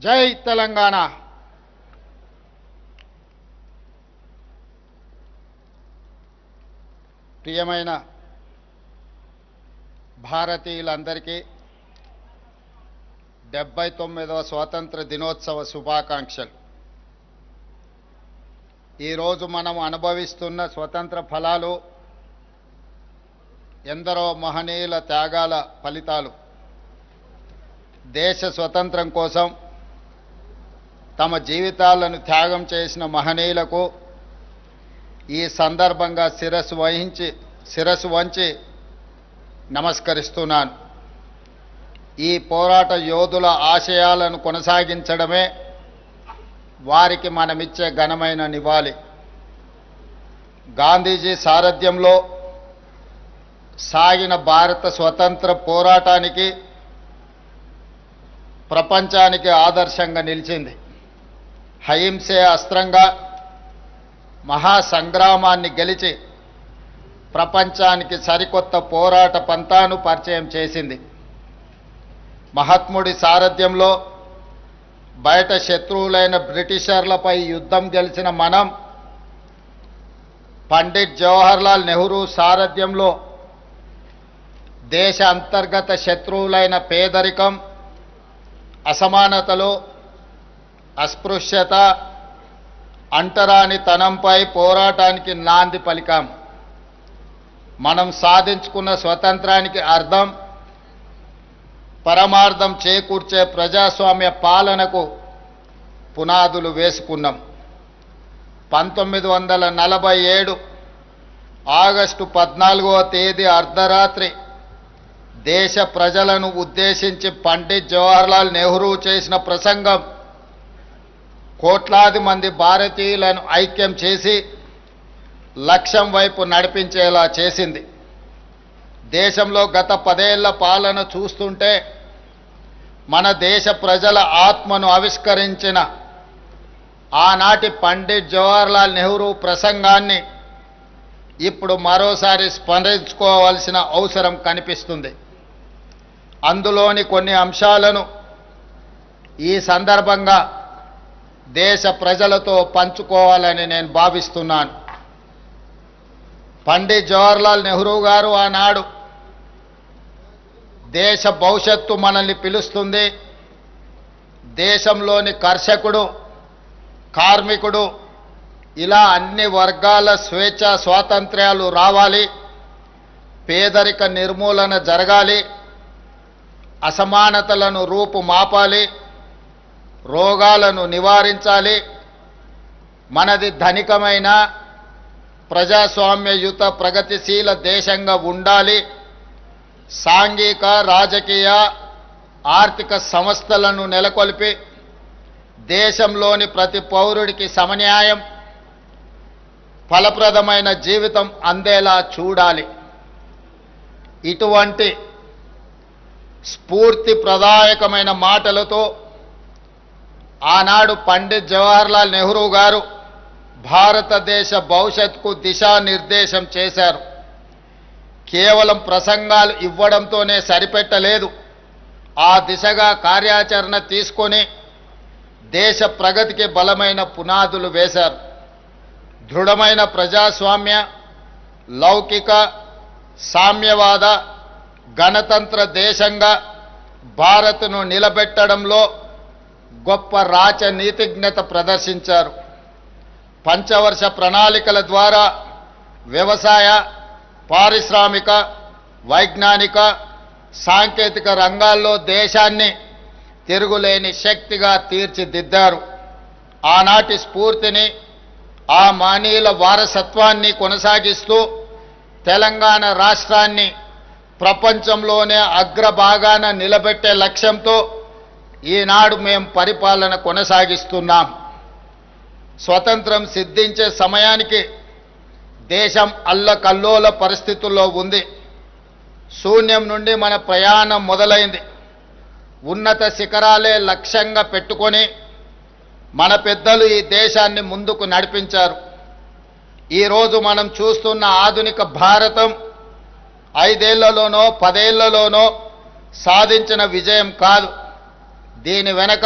జై తెలంగాణ. ప్రియమైన భారతీయులందరికీ 79వ స్వాతంత్ర దినోత్సవ శుభాకాంక్షలు. ఈరోజు మనం అనుభవిస్తున్న స్వతంత్ర ఫలాలు ఎందరో మహనీయుల త్యాగాల ఫలితాలు. దేశ స్వతంత్రం కోసం తమ జీవితాలను త్యాగం చేసిన మహనీయులకు ఈ సందర్భంగా శిరస్సు వంచి నమస్కరిస్తున్నాను. ఈ పోరాట యోధుల ఆశయాలను కొనసాగించడమే వారికి మనమిచ్చే ఘనమైన నివాళి. గాంధీజీ సారథ్యంలో సాగిన భారత స్వతంత్ర పోరాటానికి ప్రపంచానికి ఆదర్శంగా నిలిచింది. అహింసే అస్త్రంగా మహాసంగ్రామాన్ని గెలిచి ప్రపంచానికి సరికొత్త పోరాట పంథాను పరిచయం చేసింది. మహాత్ముడి సారథ్యంలో బయట శత్రువులైన బ్రిటిషర్లపై యుద్ధం గెలిచిన మనం పండిట్ జవహర్లాల్ నెహ్రూ సారథ్యంలో దేశ అంతర్గత శత్రువులైన పేదరికం, అసమానతలు, అస్పృశ్యత, అంటరానితనంపై పోరాటానికి నాంది పలికాం. మనం సాధించుకున్న స్వతంత్రానికి అర్థం, పరమార్థం చేకూర్చే ప్రజాస్వామ్య పాలనకు పునాదులు వేసుకున్నాం. 1947 ఆగస్టు 14వ తేదీ అర్ధరాత్రి దేశ ప్రజలను ఉద్దేశించి పండిట్ జవహర్లాల్ నెహ్రూ చేసిన ప్రసంగం కోట్లాది మంది భారతీయులను ఐక్యం చేసి లక్ష్యం వైపు నడిపించేలా చేసింది. దేశంలో గత 10 ఏళ్ల పాలన చూస్తుంటే మన దేశ ప్రజల ఆత్మను ఆవిష్కరించిన ఆనాటి పండిట్ జవహర్లాల్ నెహ్రూ ప్రసంగాన్ని ఇప్పుడు మరోసారి స్మరించుకోవాల్సిన అవసరం కనిపిస్తుంది. అందులోని కొన్ని అంశాలను ఈ సందర్భంగా దేశ ప్రజలతో పంచుకోవాలని నేను భావిస్తున్నాను. పండిట్ జవహర్లాల్ నెహ్రూ గారు ఆనాడు దేశ భవిష్యత్తు మనల్ని పిలుస్తుంది, దేశంలోని కర్షకుడు, కార్మికుడు, ఇలా అన్ని వర్గాల స్వేచ్ఛ స్వాతంత్ర్యాలు రావాలి, పేదరిక నిర్మూలన జరగాలి, అసమానతలను రూపుమాపాలి, రోగాలను నివారించాలి, మనది ధనికమైన ప్రజాస్వామ్యయుత ప్రగతిశీల దేశంగా ఉండాలి, సాంఘిక, రాజకీయ, ఆర్థిక సంస్థలను నెలకొల్పి దేశంలోని ప్రతి పౌరుడికి సమన్యాయం, ఫలప్రదమైన జీవితం అందేలా చూడాలి. ఇటువంటి స్ఫూర్తి ప్రదాయకమైన మాటలతో ఆనాడు పండిట్ జవహర్లాల్ నెహ్రూ గారు భారతదేశ భవిష్యత్తుకు దిశానిర్దేశం చేశారు. కేవలం ప్రసంగాలు ఇవ్వడంతోనే సరిపెట్టలేదు, ఆ దిశగా కార్యాచరణ తీసుకొని దేశ ప్రగతికి బలమైన పునాదులు వేశారు. దృఢమైన ప్రజాస్వామ్య, లౌకిక, సామ్యవాద, గణతంత్ర దేశంగా భారత్ను నిలబెట్టడంలో గొప్ప రాజనీతిజ్ఞత ప్రదర్శించారు. పంచవర్ష ప్రణాళికల ద్వారా వ్యవసాయ, పారిశ్రామిక, వైజ్ఞానిక, సాంకేతిక రంగాల్లో దేశాన్ని తిరుగులేని శక్తిగా తీర్చిదిద్దారు. ఆనాటి స్ఫూర్తిని, ఆ మహనీయుల వారసత్వాన్ని కొనసాగిస్తూ తెలంగాణ రాష్ట్రాన్ని ప్రపంచంలోనే అగ్రభాగాన నిలబెట్టే లక్ష్యంతో ఈనాడు మేము పరిపాలన కొనసాగిస్తున్నాం. స్వతంత్రం సిద్ధించే సమయానికి దేశం అల్లకల్లోల పరిస్థితుల్లో ఉంది. శూన్యం నుండి మన ప్రయాణం మొదలైంది. ఉన్నత శిఖరాలే లక్ష్యంగా పెట్టుకొని మన పెద్దలు ఈ దేశాన్ని ముందుకు నడిపించారు. ఈరోజు మనం చూస్తున్న ఆధునిక భారతం 5 ఏళ్లలోనో 10 ఏళ్లలోనో సాధించిన విజయం కాదు. దీని వెనక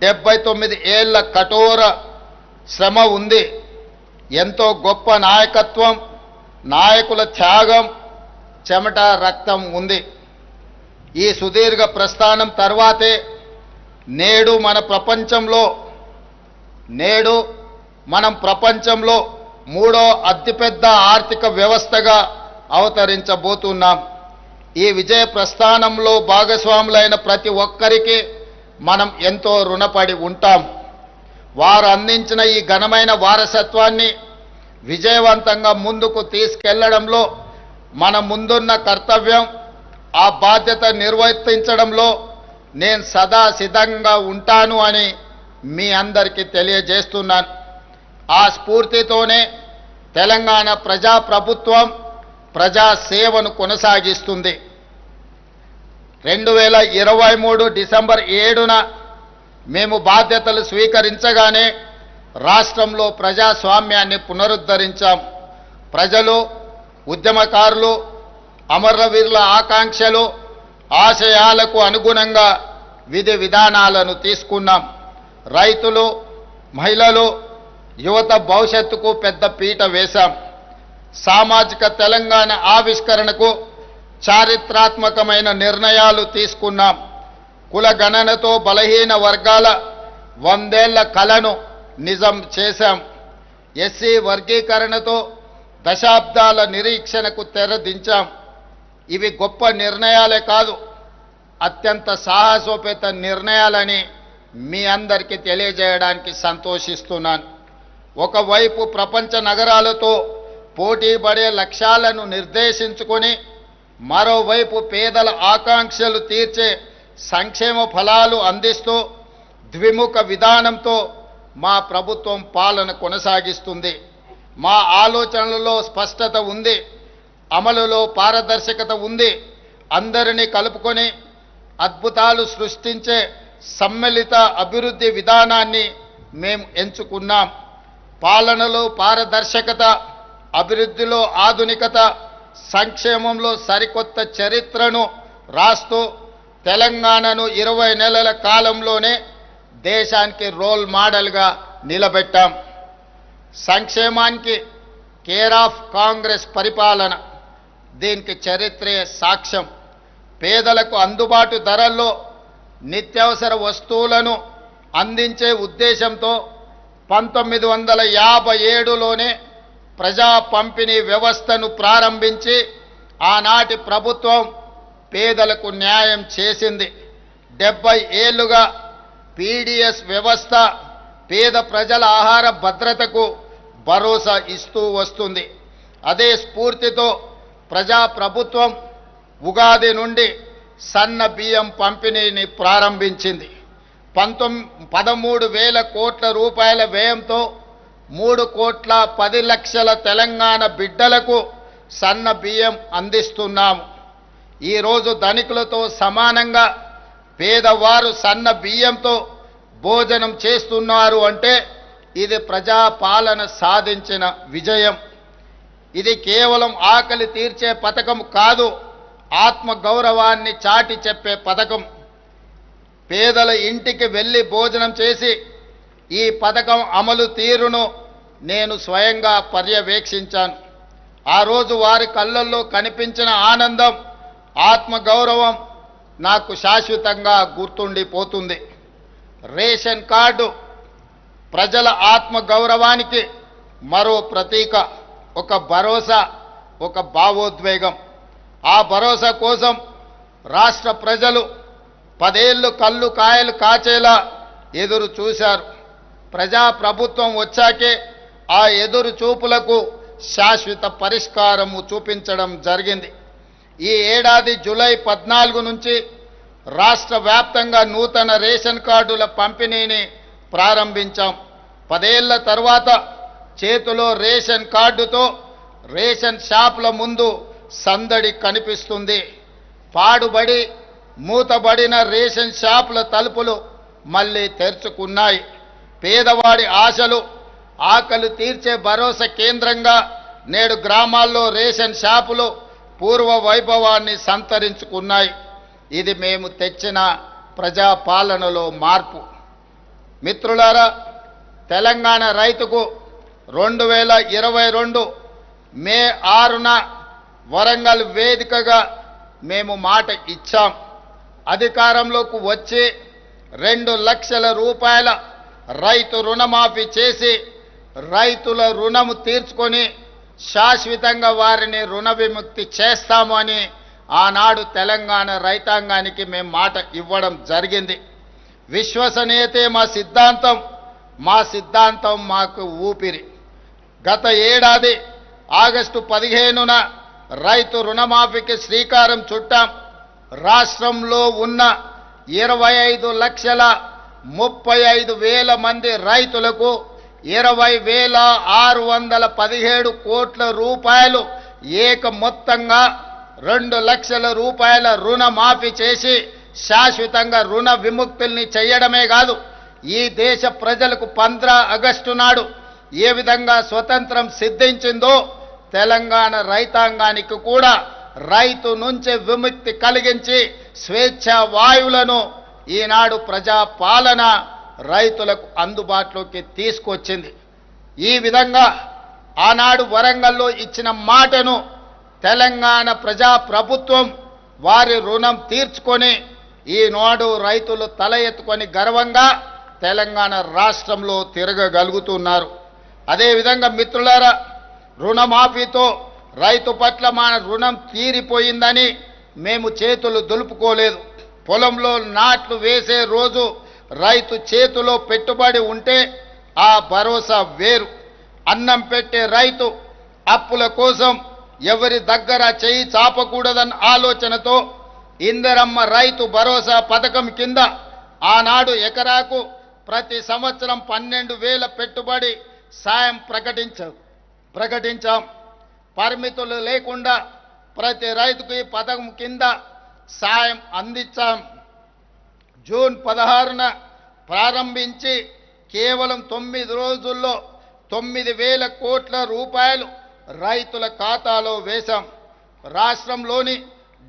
79 ఏళ్ల కఠోర శ్రమ ఉంది. ఎంతో గొప్ప నాయకత్వం, నాయకుల త్యాగం, చెమట, రక్తం ఉంది. ఈ సుదీర్ఘ ప్రస్థానం తర్వాతే నేడు మనం ప్రపంచంలో మూడో అతిపెద్ద ఆర్థిక వ్యవస్థగా అవతరించబోతున్నాం. ఈ విజయ ప్రస్థానంలో భాగస్వాములైన ప్రతి ఒక్కరికి మనం ఎంతో రుణపడి ఉంటాం. వారు అందించిన ఈ ఘనమైన వారసత్వాన్ని విజయవంతంగా ముందుకు తీసుకెళ్లడంలో మన ముందున్న కర్తవ్యం, ఆ బాధ్యత నిర్వర్తించడంలో నేను సదా సిద్ధంగా ఉంటాను అని మీ అందరికీ తెలియజేస్తున్నాను. ఆ స్ఫూర్తితోనే తెలంగాణ ప్రజాప్రభుత్వం ప్రజా సేవను కొనసాగిస్తుంది. 2023 డిసెంబర్ 7న మేము బాధ్యతలు స్వీకరించగానే రాష్ట్రంలో ప్రజాస్వామ్యాన్ని పునరుద్ధరించాం. ప్రజలు, ఉద్యమకారులు, అమరవీరుల ఆకాంక్షలు, ఆశయాలకు అనుగుణంగా విధి విధానాలను తీసుకున్నాం. రైతులు, మహిళలు, యువత భవిష్యత్తుకు పెద్ద పీట వేశాం. సామాజిక తెలంగాణ ఆవిష్కరణకు చారిత్రాత్మకమైన నిర్ణయాలు తీసుకున్నాం. కుల గణనతో బలహీన వర్గాల 100 ఏళ్ల కలను నిజం చేశాం. ఎస్సీ వర్గీకరణతో దశాబ్దాల నిరీక్షణకు తెరదించాం. ఇవి గొప్ప నిర్ణయాలే కాదు, అత్యంత సాహసోపేత నిర్ణయాలని మీ అందరికీ తెలియజేయడానికి సంతోషిస్తున్నాను. ఒకవైపు ప్రపంచ నగరాలతో పోటీ పడే లక్ష్యాలను నిర్దేశించుకొని, మరోవైపు పేదల ఆకాంక్షలు తీర్చే సంక్షేమ ఫలాలు అందిస్తూ ద్విముఖ విధానంతో మా ప్రభుత్వం పాలన కొనసాగిస్తుంది. మా ఆలోచనలలో స్పష్టత ఉంది, అమలులో పారదర్శకత ఉంది. అందరినీ కలుపుకొని అద్భుతాలు సృష్టించే సమ్మిళిత అభివృద్ధి విధానాన్ని మేము ఎంచుకున్నాం. పాలనలో పారదర్శకత, అభివృద్ధిలో ఆధునికత, సంక్షేమంలో సరికొత్త చరిత్రను రాస్తూ తెలంగాణను 20 నెలల కాలంలోనే దేశానికి రోల్ మోడల్గా నిలబెట్టాం. సంక్షేమానికి కేర్ ఆఫ్ కాంగ్రెస్ పరిపాలన, దీనికి చరిత్రే సాక్ష్యం. పేదలకు అందుబాటు ధరల్లో నిత్యావసర వస్తువులను అందించే ఉద్దేశంతో 1957లోనే ప్రజా పంపిణీ వ్యవస్థను ప్రారంభించి ఆనాటి ప్రభుత్వం పేదలకు న్యాయం చేసింది. 70 ఏళ్లుగా పీడీఎస్ వ్యవస్థ పేద ప్రజల ఆహార భద్రతకు భరోసా ఇస్తూ వస్తుంది. అదే స్ఫూర్తితో ప్రజా ప్రభుత్వం ఉగాది నుండి సన్న బియ్యం పంపిణీని ప్రారంభించింది. 13,000 కోట్ల రూపాయల వ్యయంతో 3,10,00,000 తెలంగాణ బిడ్డలకు సన్న బియ్యం అందిస్తున్నాము. ఈరోజు ధనికులతో సమానంగా పేదవారు సన్న బియ్యంతో భోజనం చేస్తున్నారు అంటే ఇది ప్రజాపాలన సాధించిన విజయం. ఇది కేవలం ఆకలి తీర్చే పథకం కాదు, ఆత్మ గౌరవాన్ని చాటి చెప్పే పథకం. పేదల ఇంటికి వెళ్ళి భోజనం చేసి ఈ పథకం అమలు తీరును నేను స్వయంగా పర్యవేక్షించాను. ఆ రోజు వారి కళ్ళల్లో కనిపించిన ఆనందం, ఆత్మగౌరవం నాకు శాశ్వతంగా గుర్తుండిపోతుంది. రేషన్ కార్డు ప్రజల ఆత్మగౌరవానికి మరో ప్రతీక, ఒక భరోసా, ఒక భావోద్వేగం. ఆ భరోసా కోసం రాష్ట్ర ప్రజలు 10 ఏళ్లు కళ్ళు కాయలు కాచేలా ఎదురు చూశారు. ప్రజాప్రభుత్వం వచ్చాకే ఆ ఎదురు చూపులకు శాశ్వత పరిష్కారము చూపించడం జరిగింది. ఈ ఏడాది జూలై 14 నుంచి రాష్ట్ర వ్యాప్తంగా నూతన రేషన్ కార్డుల పంపిణీని ప్రారంభించాం. 10 ఏళ్ల తర్వాత చేతిలో రేషన్ కార్డుతో రేషన్ షాపుల ముందు సందడి కనిపిస్తుంది. పాడుబడి మూతబడిన రేషన్ షాపుల తలుపులు మళ్ళీ తెరుచుకున్నాయి. పేదవాడి ఆశలు, ఆకలి తీర్చే భరోసా కేంద్రంగా నేడు గ్రామాల్లో రేషన్ షాపులు పూర్వ వైభవాన్ని సంతరించుకున్నాయి. ఇది మేము తెచ్చిన ప్రజాపాలనలో మార్పు. మిత్రులారా, తెలంగాణ రైతుకు 2022 మే 6న వరంగల్ వేదికగా మేము మాట ఇచ్చాం. అధికారంలోకి వచ్చి 2 లక్షల రూపాయల రైతు రుణమాఫీ చేసి రైతుల రుణము తీర్చుకొని శాశ్వతంగా వారిని రుణ విముక్తి చేస్తాము అని ఆనాడు తెలంగాణ రైతాంగానికి మేము మాట ఇవ్వడం జరిగింది. విశ్వసనీయతే మా సిద్ధాంతం మాకు ఊపిరి. గత ఏడాది ఆగస్టు 15న రైతు రుణమాఫీకి శ్రీకారం చుట్టాం. రాష్ట్రంలో ఉన్న 25,35,000 మంది రైతులకు 20,617 కోట్ల రూపాయలు ఏక మొత్తంగా 2 లక్షల రూపాయల రుణమాఫీ చేసి శాశ్వతంగా రుణ విముక్తుల్ని చేయడమే కాదు, ఈ దేశ ప్రజలకు 15 ఆగస్టు నాడు ఏ విధంగా స్వతంత్రం సిద్ధించిందో తెలంగాణ రైతాంగానికి కూడా రైతు నుంచి విముక్తి కలిగించి స్వేచ్ఛా వాయువులను ఈనాడు ప్రజాపాలన రైతులకు అందుబాటులోకి తీసుకొచ్చింది. ఈ విధంగా ఆనాడు వరంగల్లో ఇచ్చిన మాటను తెలంగాణ ప్రజాప్రభుత్వం వారి రుణం తీర్చుకొని ఈనాడు రైతులు తల ఎత్తుకొని గర్వంగా తెలంగాణ రాష్ట్రంలో తిరగగలుగుతున్నారు. అదేవిధంగా మిత్రులారా, రుణమాఫీతో రైతు పట్ల మన రుణం తీరిపోయిందని మేము చేతులు దులుపుకోలేదు. పొలంలో నాట్లు వేసే రోజు రైతు చేతిలో పెట్టుబడి ఉంటే ఆ భరోసా వేరు. అన్నం పెట్టే రైతు అప్పుల కోసం ఎవరి దగ్గర చేయి చాపకూడదన్న ఆలోచనతో ఇందిరమ్మ రైతు భరోసా పథకం కింద ఆనాడు ఎకరాకు ప్రతి సంవత్సరం 12,000 పెట్టుబడి సాయం ప్రకటించాం. పరిమితులు లేకుండా ప్రతి రైతుకు ఈ పథకం కింద సాయం అందించాం. జూన్ 16న ప్రారంభించి కేవలం 9 రోజుల్లో 9,000 కోట్ల రూపాయలు రైతుల ఖాతాలో వేశాం. రాష్ట్రంలోని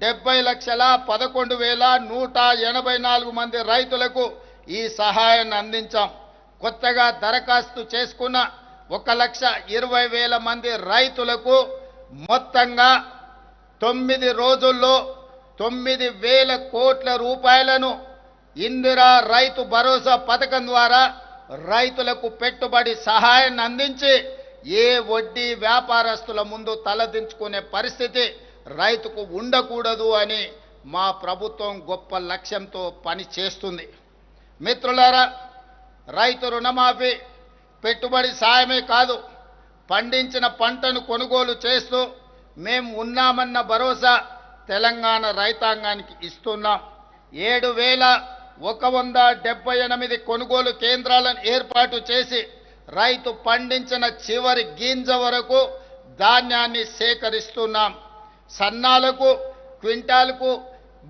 70,11,184 మంది రైతులకు ఈ సహాయాన్ని అందించాం. కొత్తగా దరఖాస్తు చేసుకున్న 1,20,000 మంది రైతులకు మొత్తంగా 9 రోజుల్లో 9,000 కోట్ల రూపాయలను ఇందిరా రైతు భరోసా పథకం ద్వారా రైతులకు పెట్టుబడి సహాయాన్ని అందించి ఏ వడ్డీ వ్యాపారస్తుల ముందు తలదించుకునే పరిస్థితి రైతుకు ఉండకూడదు అని మా ప్రభుత్వం గొప్ప లక్ష్యంతో పని చేస్తుంది. మిత్రులారా, రైతు రుణమాఫీ పెట్టుబడి సాయమే కాదు, పండించిన పంటను కొనుగోలు చేస్తూ మేము ఉన్నామన్న భరోసా తెలంగాణ రైతాంగానికి ఇస్తున్నాం. 7,178 కొనుగోలు కేంద్రాలను ఏర్పాటు చేసి రైతు పండించిన చివరి గింజ వరకు ధాన్యాన్ని సేకరిస్తున్నాం. సన్నాలకు క్వింటాలకు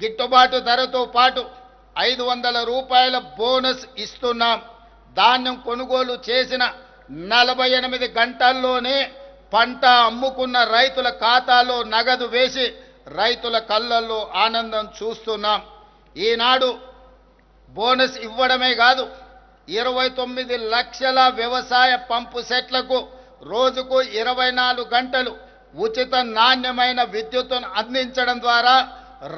గిట్టుబాటు ధరతో పాటు 500 రూపాయల బోనస్ ఇస్తున్నాం. ధాన్యం కొనుగోలు చేసిన 48 గంటల్లోనే పంట అమ్ముకున్న రైతుల ఖాతాలో నగదు వేసి రైతుల కళ్ళల్లో ఆనందం చూస్తున్నాం. ఈనాడు బోనస్ ఇవ్వడమే కాదు, 29 లక్షల వ్యవసాయ పంపు సెట్లకు రోజుకు 24 గంటలు ఉచిత నాణ్యమైన విద్యుత్తును అందించడం ద్వారా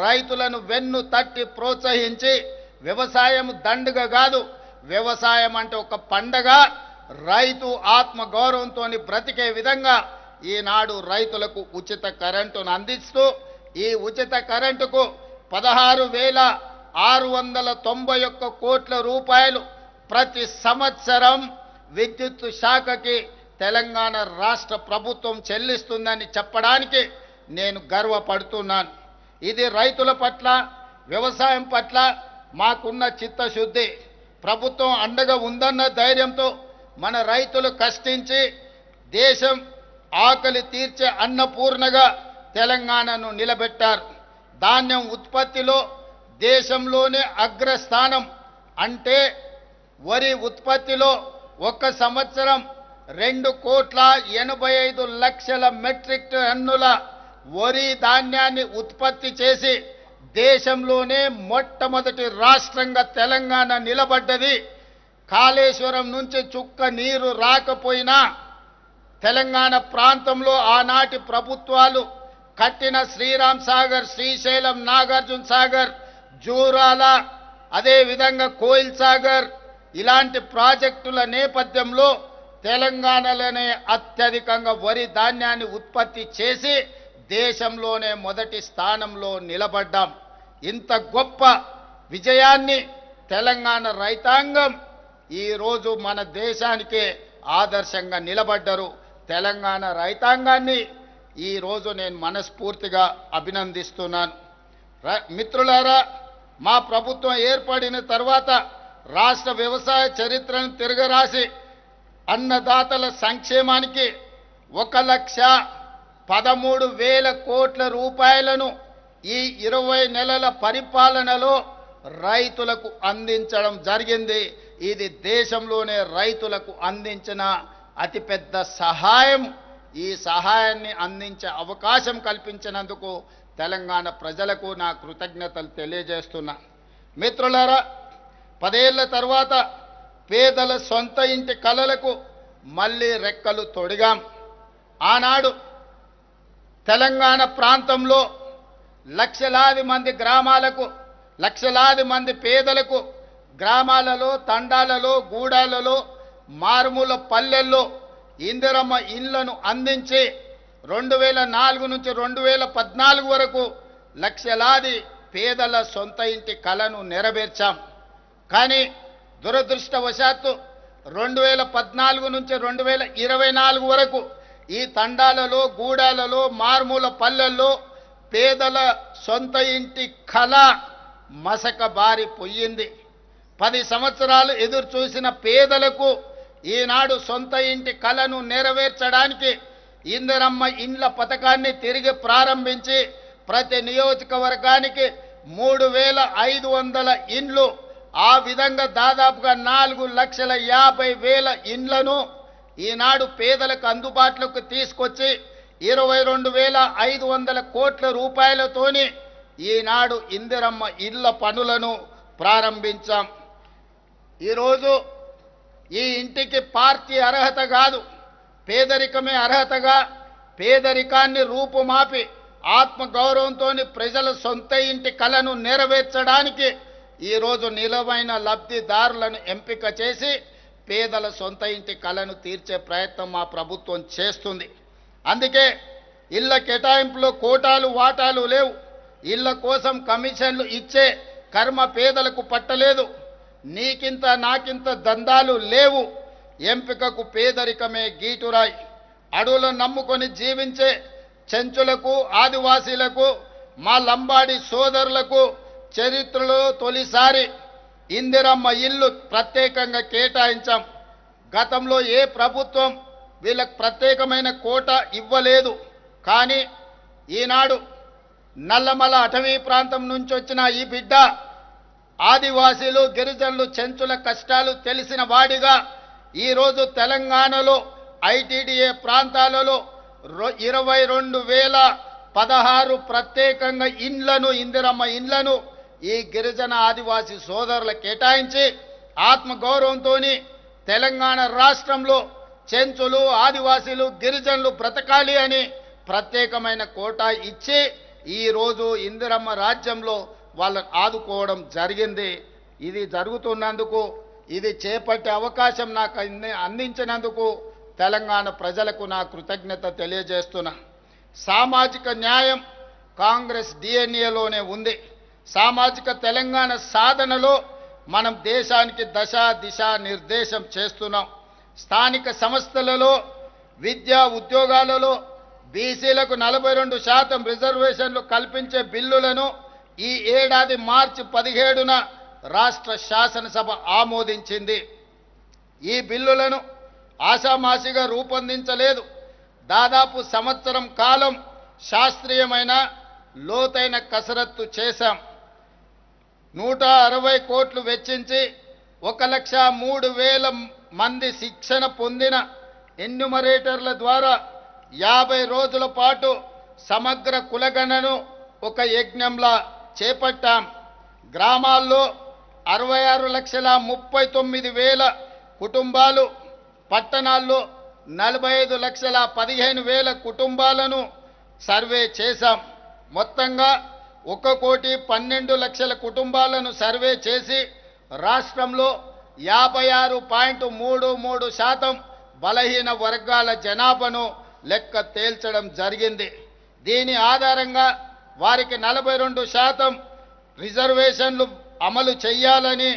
రైతులను వెన్ను తట్టి ప్రోత్సహించి వ్యవసాయం దండుగ కాదు, వ్యవసాయం అంటే ఒక పండగ, రైతు ఆత్మ గౌరవంతో బ్రతికే విధంగా ఈనాడు రైతులకు ఉచిత కరెంటును అందిస్తూ ఈ ఉచిత కరెంటుకు 16,691 కోట్ల రూపాయలు ప్రతి సంవత్సరం విద్యుత్ శాఖకి తెలంగాణ రాష్ట్ర ప్రభుత్వం చెల్లిస్తుందని చెప్పడానికి నేను గర్వపడుతున్నాను. ఇది రైతుల పట్ల వ్యవసాయం పట్ల మాకున్న చిత్తశుద్ధి. ప్రభుత్వం అండగా ఉందన్న ధైర్యంతో మన రైతులు కష్టించి దేశం ఆకలి తీర్చే అన్నపూర్ణగా తెలంగాణను నిలబెట్టారు. ధాన్యం ఉత్పత్తిలో దేశంలోనే అగ్రస్థానం. అంటే వరి ఉత్పత్తిలో ఒక సంవత్సరం 2,85,00,000 మెట్రిక్ టన్నుల వరి ధాన్యాన్ని ఉత్పత్తి చేసి దేశంలోనే మొట్టమొదటి రాష్ట్రంగా తెలంగాణ నిలబడ్డది. కాళేశ్వరం నుంచి చుక్క నీరు రాకపోయినా తెలంగాణ ప్రాంతంలో ఆనాటి ప్రభుత్వాలు కట్టిన శ్రీరామ్ సాగర్, శ్రీశైలం, నాగార్జున సాగర్, జూరాల, అదేవిధంగా కోయిల్ సాగర్ ఇలాంటి ప్రాజెక్టుల నేపథ్యంలో తెలంగాణలోనే అత్యధికంగా వరి ధాన్యాన్ని ఉత్పత్తి చేసి దేశంలోనే మొదటి స్థానంలో నిలబడ్డాం. ఇంత గొప్ప విజయాన్ని తెలంగాణ రైతాంగం ఈరోజు మన దేశానికే ఆదర్శంగా నిలబడ్డారు. తెలంగాణ రైతాంగాన్ని ఈరోజు నేను మనస్ఫూర్తిగా అభినందిస్తున్నాను. మిత్రులారా, మా ప్రభుత్వం ఏర్పడిన తర్వాత రాష్ట్ర వ్యవసాయ చరిత్రను తిరగరాసి అన్నదాతల సంక్షేమానికి 1,13,000 కోట్ల రూపాయలను ఈ 20 నెలల పరిపాలనలో రైతులకు అందించడం జరిగింది. ఇది దేశంలోనే రైతులకు అందించిన అతిపెద్ద సహాయం. ఈ సహాయాన్ని అందించే అవకాశం కల్పించినందుకు తెలంగాణ ప్రజలకు నా కృతజ్ఞతలు తెలియజేస్తున్నా. మిత్రులారా, 10 ఏళ్ల తర్వాత పేదల సొంత ఇంటి కలలకు మళ్ళీ రెక్కలు తొడిగాం. ఆనాడు తెలంగాణ ప్రాంతంలో లక్షలాది మంది గ్రామాలకు, లక్షలాది మంది పేదలకు గ్రామాలలో, తండాలలో, గూడాలలో, మారుమూల పల్లెల్లో ఇందిరమ్మ ఇండ్లను అందించి 2004 నుంచి 2014 వరకు లక్షలాది పేదల సొంత ఇంటి కలను నెరవేర్చాం. కానీ దురదృష్టవశాత్తు 2014 నుంచి 2024 వరకు ఈ తండాలలో, గూడాలలో, మారుమూల పల్లెల్లో పేదల సొంత ఇంటి కళ మసకబారిపోయింది. 10 సంవత్సరాలు ఎదురు చూసిన పేదలకు ఈనాడు సొంత ఇంటి కలను నెరవేర్చడానికి ఇందిరమ్మ ఇండ్ల పథకాన్ని తిరిగి ప్రారంభించి ప్రతి నియోజకవర్గానికి 3,500 ఇండ్లు, ఆ విధంగా దాదాపుగా 4,50,000 ఇండ్లను ఈనాడు పేదలకు అందుబాటులోకి తీసుకొచ్చి 22,500 కోట్ల రూపాయలతోని ఈనాడు ఇందిరమ్మ ఇళ్ల పనులను ప్రారంభించాం. ఈరోజు ఈ ఇంటికి పార్టీ అర్హత కాదు, పేదరికమే అర్హతగా పేదరికాన్ని రూపుమాపి ఆత్మగౌరవంతో ప్రజల సొంత ఇంటి కలను నెరవేర్చడానికి ఈరోజు నిలవైన లబ్ధిదారులను ఎంపిక చేసి పేదల సొంత ఇంటి కలను తీర్చే ప్రయత్నం మా ప్రభుత్వం చేస్తుంది. అందుకే ఇళ్ల కేటాయింపులో కోటాలు వాటాలు లేవు. ఇళ్ల కోసం కమిషన్లు ఇచ్చే కర్మ పేదలకు పట్టలేదు. నీకింత నాకింత దందాలు లేవు. ఎంపికకు పేదరికమే గీటురాయి. అడవులను నమ్ముకొని జీవించే చెంచులకు, ఆదివాసీలకు, మా లంబాడి సోదరులకు చరిత్రలో తొలిసారి ఇందిరమ్మ ఇల్లు ప్రత్యేకంగా కేటాయించాం. గతంలో ఏ ప్రభుత్వం వీళ్ళకు ప్రత్యేకమైన కోట ఇవ్వలేదు. కానీ ఈనాడు నల్లమల అటవీ ప్రాంతం నుంచి వచ్చిన ఈ బిడ్డ ఆదివాసీలు, గిరిజనులు, చెంచుల కష్టాలు తెలిసిన వాడిగా ఈరోజు తెలంగాణలో ఐటీడీఏ ప్రాంతాలలో 22,016 ప్రత్యేకంగా ఇండ్లను, ఇందిరమ్మ ఇండ్లను ఈ గిరిజన ఆదివాసీ సోదరుల కేటాయించి ఆత్మగౌరవంతో తెలంగాణ రాష్ట్రంలో చెంచులు, ఆదివాసీలు, గిరిజనులు బ్రతకాలి అని ప్రత్యేకమైన కోటా ఇచ్చి ఈరోజు ఇందిరమ్మ రాజ్యంలో వాళ్ళని ఆదుకోవడం జరిగింది. ఇది జరుగుతున్నందుకు, ఇది చేపట్టే అవకాశం నాకు అందించినందుకు తెలంగాణ ప్రజలకు నా కృతజ్ఞత తెలియజేస్తున్నా. సామాజిక న్యాయం కాంగ్రెస్ డిఎన్ఏలోనే ఉంది. సామాజిక తెలంగాణ సాధనలో మనం దేశానికి దశ దిశ నిర్దేశం చేస్తున్నాం. స్థానిక సంస్థలలో, విద్యా ఉద్యోగాలలో బీసీలకు 42% రిజర్వేషన్లు కల్పించే బిల్లులను ఈ ఏడాది మార్చి 17న రాష్ట్ర శాసనసభ ఆమోదించింది. ఈ బిల్లులను ఆషామాషిగా రూపొందించలేదు. దాదాపు సంవత్సరం కాలం శాస్త్రీయమైన లోతైన కసరత్తు చేశాం. 160 కోట్లు వెచ్చించి 1,03,000 మంది శిక్షణ పొందిన ఎన్యూమరేటర్ల ద్వారా 50 రోజుల పాటు సమగ్ర కులగణను ఒక యజ్ఞంలా చేపట్టాం. గ్రామాల్లో 66,39,000 కుటుంబాలు, పట్టణాల్లో 45,15,000 కుటుంబాలను సర్వే చేశాం. మొత్తంగా 1,12,00,000 కుటుంబాలను సర్వే చేసి రాష్ట్రంలో 56.33% బలహీన వర్గాల జనాభాను లెక్క తేల్చడం జరిగింది. దీని ఆధారంగా వారికి 42% రిజర్వేషన్లు అమలు చేయాలని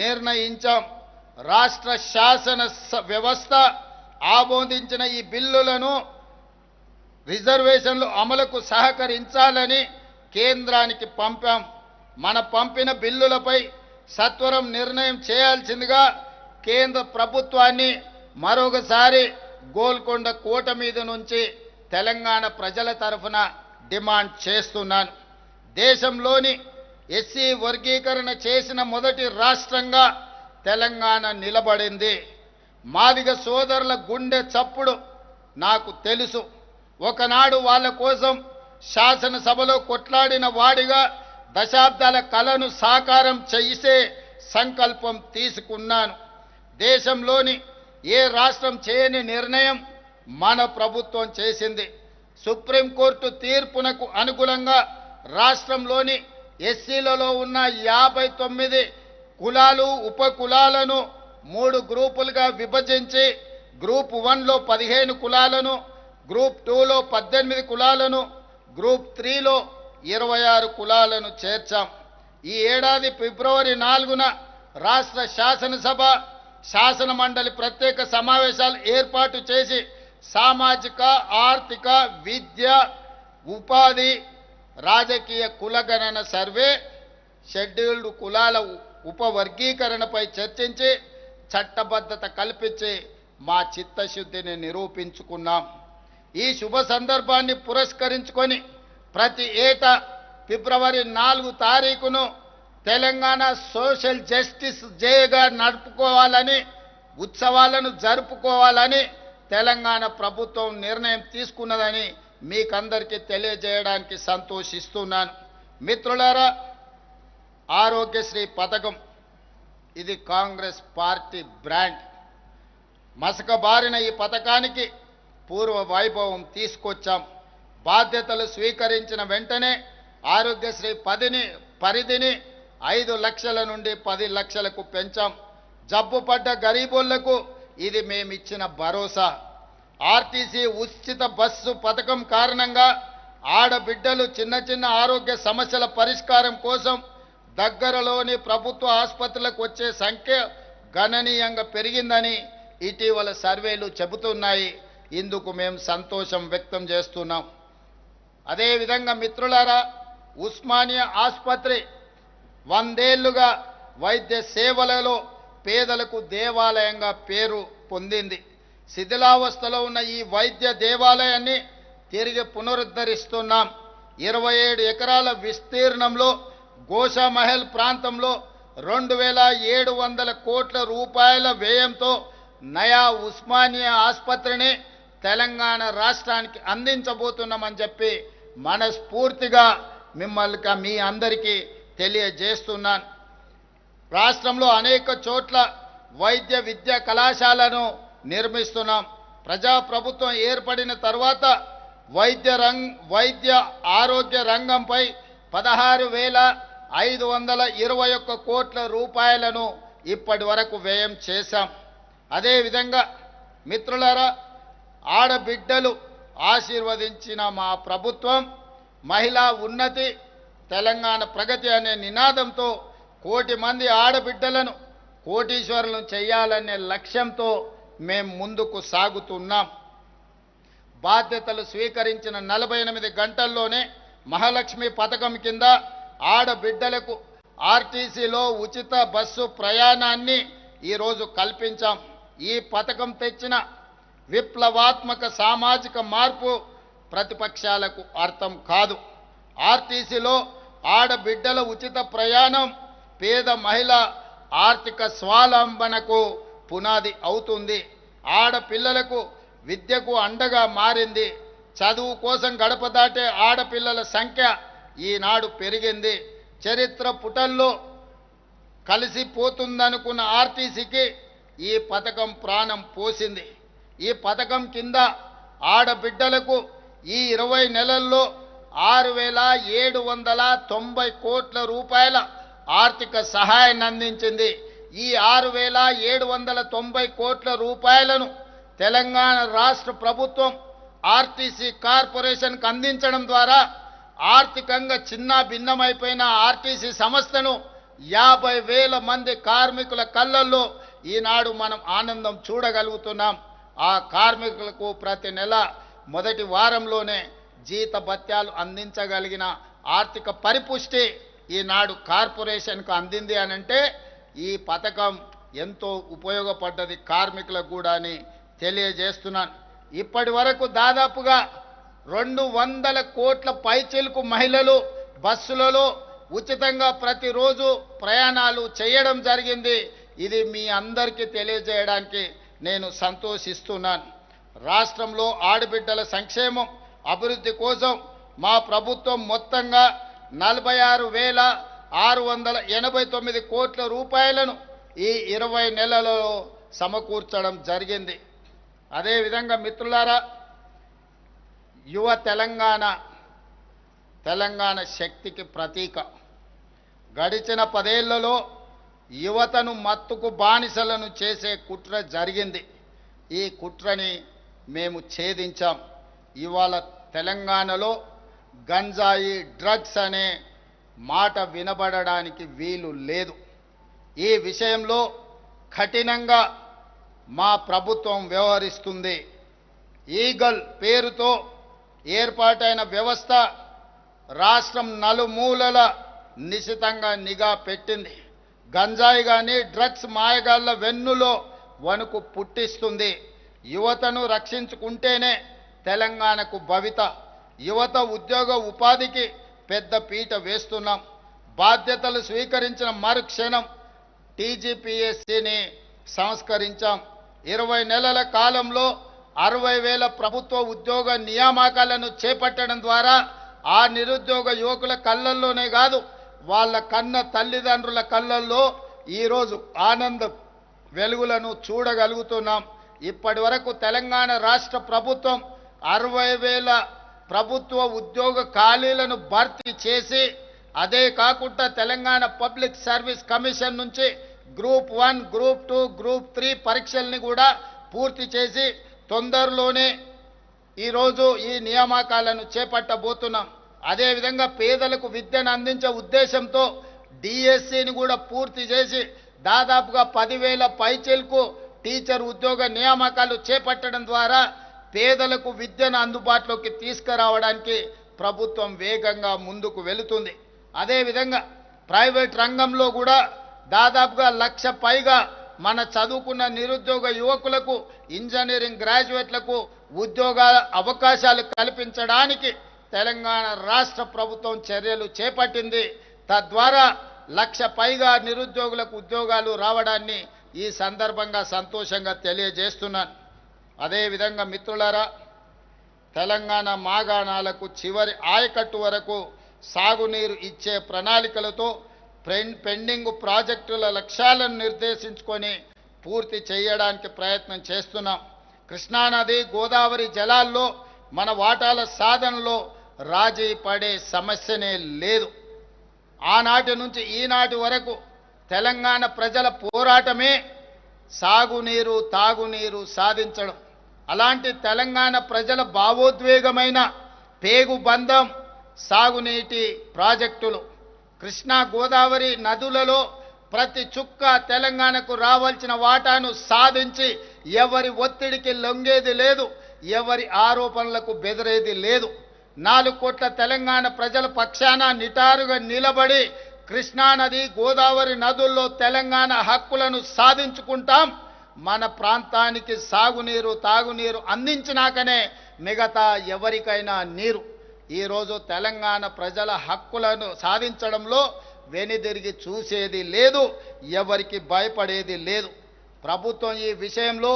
నిర్ణయించాం. రాష్ట్ర శాసన వ్యవస్థ ఆమోదించిన ఈ బిల్లులను రిజర్వేషన్లు అమలుకు సహకరించాలని కేంద్రానికి పంపాం. మన పంపిన బిల్లులపై సత్వరం నిర్ణయం చేయాల్సిందిగా కేంద్ర ప్రభుత్వాన్ని మరొకసారి గోల్కొండ కోట మీద నుంచి తెలంగాణ ప్రజల తరఫున డిమాండ్ చేస్తున్నాను. దేశంలోని ఎస్సీ వర్గీకరణ చేసిన మొదటి రాష్ట్రంగా తెలంగాణ నిలబడింది. మాదిగ సోదరుల గుండె చప్పుడు నాకు తెలుసు. ఒకనాడు వాళ్ళ కోసం శాసనసభలో కొట్లాడిన వాడిగా దశాబ్దాల కలను సాకారం చేసే సంకల్పం తీసుకున్నాను. దేశంలోని ఏ రాష్ట్రం చేయని నిర్ణయం మన ప్రభుత్వం చేసింది. సుప్రీంకోర్టు తీర్పునకు అనుగుణంగా రాష్ట్రంలోని ఎస్సీలలో ఉన్న 59 కులాలు, ఉప కులాలను 3 గ్రూపులుగా విభజించి గ్రూప్ 1లో 15 కులాలను, గ్రూప్ 2లో 18 కులాలను, గ్రూప్ 3లో 26 కులాలను చేర్చాం. ఈ ఏడాది ఫిబ్రవరి 4న రాష్ట్ర శాసనసభ, శాసన మండలి ప్రత్యేక సమావేశాలు ఏర్పాటు చేసి సామాజిక, ఆర్థిక, విద్య, ఉపాధి, రాజకీయ కులగణన సర్వే, షెడ్యూల్డ్ కులాల ఉపవర్గీకరణపై చర్చించి చట్టబద్ధత కల్పించి మా చిత్తశుద్ధిని నిరూపించుకున్నాం. ఈ శుభ సందర్భాన్ని పురస్కరించుకొని ప్రతి ఏటా ఫిబ్రవరి 4 తారీఖును తెలంగాణ సోషల్ జస్టిస్ డేగా నడుపుకోవాలని, ఉత్సవాలను జరుపుకోవాలని తెలంగాణ ప్రభుత్వం నిర్ణయం తీసుకున్నదని మీకందరికీ తెలియజేయడానికి సంతోషిస్తున్నాను. మిత్రులారా, ఆరోగ్యశ్రీ పథకం ఇది కాంగ్రెస్ పార్టీ బ్రాండ్. మసకబారిన ఈ పథకానికి పూర్వ వైభవం తీసుకొచ్చాం. బాధ్యతలు స్వీకరించిన వెంటనే ఆరోగ్యశ్రీ పరిధిని 5 లక్షల నుండి 10 లక్షలకు పెంచాం. జబ్బుపడ్డ గరీబులకు ఇది మేమిచ్చిన భరోసా. ఆర్టీసీ ఉచిత బస్సు పథకం కారణంగా ఆడబిడ్డలు చిన్న చిన్న ఆరోగ్య సమస్యల పరిష్కారం కోసం దగ్గరలోని ప్రభుత్వ ఆసుపత్రులకు వచ్చే సంఖ్య గణనీయంగా పెరిగిందని ఇటీవల సర్వేలు చెబుతున్నాయి. ఇందుకు మేము సంతోషం వ్యక్తం చేస్తున్నాం. అదేవిధంగా మిత్రులారా, ఉస్మానియా ఆసుపత్రి 100 ఏళ్లుగా వైద్య సేవలలో పేదలకు దేవాలయంగా పేరు పొందింది. శిథిలావస్థలో ఉన్న ఈ వైద్య దేవాలయాన్ని తిరిగి పునరుద్ధరిస్తున్నాం. 27 ఎకరాల విస్తీర్ణంలో గోషామహల్ ప్రాంతంలో 2,700 కోట్ల రూపాయల వ్యయంతో నయా ఉస్మానియా ఆసుపత్రిని తెలంగాణ రాష్ట్రానికి అందించబోతున్నామని చెప్పి మనస్ఫూర్తిగా మీ అందరికీ తెలియజేస్తున్నాను. రాష్ట్రంలో అనేక చోట్ల వైద్య విద్యా కళాశాలను నిర్మిస్తున్నాం. ప్రజాప్రభుత్వం ఏర్పడిన తర్వాత వైద్య ఆరోగ్య రంగంపై 16,521 కోట్ల రూపాయలను ఇప్పటి వరకు వ్యయం చేశాం. అదేవిధంగా మిత్రులారా, ఆడబిడ్డలు ఆశీర్వదించిన మా ప్రభుత్వం మహిళా ఉన్నతి, తెలంగాణ ప్రగతి అనే నినాదంతో 1 కోటి మంది ఆడబిడ్డలను కోటీశ్వరులను చేయాలనే లక్ష్యంతో మేము ముందుకు సాగుతున్నాం. బాధ్యతలు స్వీకరించిన 48 గంటల్లోనే మహాలక్ష్మి పథకం కింద ఆడబిడ్డలకు ఆర్టీసీలో ఉచిత బస్సు ప్రయాణాన్ని ఈరోజు కల్పించాం. ఈ పథకం తెచ్చిన విప్లవాత్మక సామాజిక మార్పు ప్రతిపక్షాలకు అర్థం కాదు. ఆర్టీసీలో ఆడబిడ్డల ఉచిత ప్రయాణం పేద మహిళ ఆర్థిక స్వావలంబనకు పునాది అవుతుంది. ఆడపిల్లలకు విద్యకు అండగా మారింది. చదువు కోసం గడప దాటే ఆడపిల్లల సంఖ్య ఈనాడు పెరిగింది. చరిత్ర పుటల్లో కలిసిపోతుందనుకున్న ఆర్టీసీకి ఈ పథకం ప్రాణం పోసింది. ఈ పథకం కింద ఆడబిడ్డలకు ఈ 20 నెలల్లో 6,790 కోట్ల రూపాయల ఆర్థిక సహాయాన్ని అందించింది. ఈ 6,790 కోట్ల రూపాయలను తెలంగాణ రాష్ట్ర ప్రభుత్వం ఆర్టీసీ కార్పొరేషన్కు అందించడం ద్వారా ఆర్థికంగా చిన్న భిన్నమైపోయిన ఆర్టీసీ సంస్థను 50,000 మంది కార్మికుల కళ్ళల్లో ఈనాడు మనం ఆనందం చూడగలుగుతున్నాం. ఆ కార్మికులకు ప్రతి నెల మొదటి వారంలోనే జీతభత్యాలు అందించగలిగిన ఆర్థిక పరిపుష్టి ఈనాడు కార్పొరేషన్కు అందింది అనంటే ఈ పథకం ఎంతో ఉపయోగపడ్డది కార్మికులకు కూడా అని తెలియజేస్తున్నాను. ఇప్పటి వరకు దాదాపుగా 200 కోట్ల పైచిలుకు మహిళలు బస్సులలో ఉచితంగా ప్రతిరోజు ప్రయాణాలు చేయడం జరిగింది. ఇది మీ అందరికీ తెలియజేయడానికి నేను సంతోషిస్తున్నాను. రాష్ట్రంలో ఆడబిడ్డల సంక్షేమం అభివృద్ధి కోసం మా ప్రభుత్వం మొత్తంగా 46,689 కోట్ల రూపాయలను ఈ 20 నెలలలో సమకూర్చడం జరిగింది. అదేవిధంగా మిత్రులారా, యువ తెలంగాణ శక్తికి ప్రతీక. గడిచిన 10 ఏళ్లలో యువతను మత్తుకు బానిసలను చేసే కుట్ర జరిగింది. ఈ కుట్రని మేము ఛేదించాం. ఇవాళ తెలంగాణలో గంజాయి డ్రగ్స్ అనే మాట వినబడడానికి వీలు లేదు. ఈ విషయంలో కఠినంగా మా ప్రభుత్వం వ్యవహరిస్తుంది. ఈగల్ పేరుతో ఏర్పాటైన వ్యవస్థ రాష్ట్రం నలుమూలల నిశితంగా నిఘా పెట్టింది. గంజాయి కానీ డ్రగ్స్ మాయగాళ్ల వెన్నులో వణుకు పుట్టిస్తుంది. యువతను రక్షించుకుంటేనే తెలంగాణకు భవిత. యువత ఉద్యోగ ఉపాధికి పెద్ద పీట వేస్తున్నాం. బాధ్యతలు స్వీకరించిన మరుక్షణం టీజీపీఎస్సీని సంస్కరించాం. 20 నెలల కాలంలో 60,000 ప్రభుత్వ ఉద్యోగ నియామకాలను చేపట్టడం ద్వారా ఆ నిరుద్యోగ యువకుల కళ్ళల్లోనే కాదు, వాళ్ళ కన్న తల్లిదండ్రుల కళ్ళల్లో ఈరోజు ఆనందం వెలుగులను చూడగలుగుతున్నాం. ఇప్పటి వరకు తెలంగాణ రాష్ట్ర ప్రభుత్వం 60,000 ప్రభుత్వ ఉద్యోగ ఖాళీలను భర్తీ చేసి, అదే కాకుండా తెలంగాణ పబ్లిక్ సర్వీస్ కమిషన్ నుంచి గ్రూప్ 1, గ్రూప్ 2, గ్రూప్ 3 పరీక్షల్ని కూడా పూర్తి చేసి తొందరలోనే ఈరోజు ఈ నియామకాలను చేపట్టబోతున్నాం. అదేవిధంగా పేదలకు విద్యను అందించే ఉద్దేశంతో డిఎస్సిని కూడా పూర్తి చేసి దాదాపుగా 10,000 పైచిలకు టీచర్ ఉద్యోగ నియామకాలు చేపట్టడం ద్వారా పేదలకు విద్యను అందుబాటులోకి తీసుకురావడానికి ప్రభుత్వం వేగంగా ముందుకు వెళుతుంది. అదేవిధంగా ప్రైవేట్ రంగంలో కూడా దాదాపుగా 1,00,000 పైగా మన చదువుకున్న నిరుద్యోగ యువకులకు, ఇంజనీరింగ్ గ్రాడ్యుయేట్లకు ఉద్యోగాల అవకాశాలు కల్పించడానికి తెలంగాణ రాష్ట్ర ప్రభుత్వం చర్యలు చేపట్టింది. తద్వారా 1,00,000 పైగా నిరుద్యోగులకు ఉద్యోగాలు రావడాన్ని ఈ సందర్భంగా సంతోషంగా తెలియజేస్తున్నాను. అదేవిధంగా మిత్రులారా, తెలంగాణ మాగాణాలకు చివరి ఆయకట్టు వరకు సాగునీరు ఇచ్చే ప్రణాళికలతో పెండింగ్ ప్రాజెక్టుల లక్ష్యాలను నిర్దేశించుకొని పూర్తి చేయడానికి ప్రయత్నం చేస్తున్నాం. కృష్ణానది, గోదావరి జలాల్లో మన వాటాల సాధనలో రాజీ పడే సమస్యనే లేదు. ఆనాటి నుంచి ఈనాటి వరకు తెలంగాణ ప్రజల పోరాటమే సాగునీరు, తాగునీరు సాధించడం. అలాంటి తెలంగాణ ప్రజల భావోద్వేగమైన పేగుబంధం సాగునీటి ప్రాజెక్టులు. కృష్ణా, గోదావరి నదులలో ప్రతి చుక్క తెలంగాణకు రావాల్సిన వాటాను సాధించి ఎవరి ఒత్తిడికి లొంగేది లేదు, ఎవరి ఆరోపణలకు బెదిరేది లేదు. 4 కోట్ల తెలంగాణ ప్రజల పక్షాన నిటారుగా నిలబడి కృష్ణానది, గోదావరి నదుల్లో తెలంగాణ హక్కులను సాధించుకుంటాం. మన ప్రాంతానికి సాగునీరు, తాగునీరు అందించినాకనే మిగతా ఎవరికైనా నీరు. ఈరోజు తెలంగాణ ప్రజల హక్కులను సాధించడంలో వెనుదిరిగి చూసేది లేదు, ఎవరికి భయపడేది లేదు. ప్రభుత్వం ఈ విషయంలో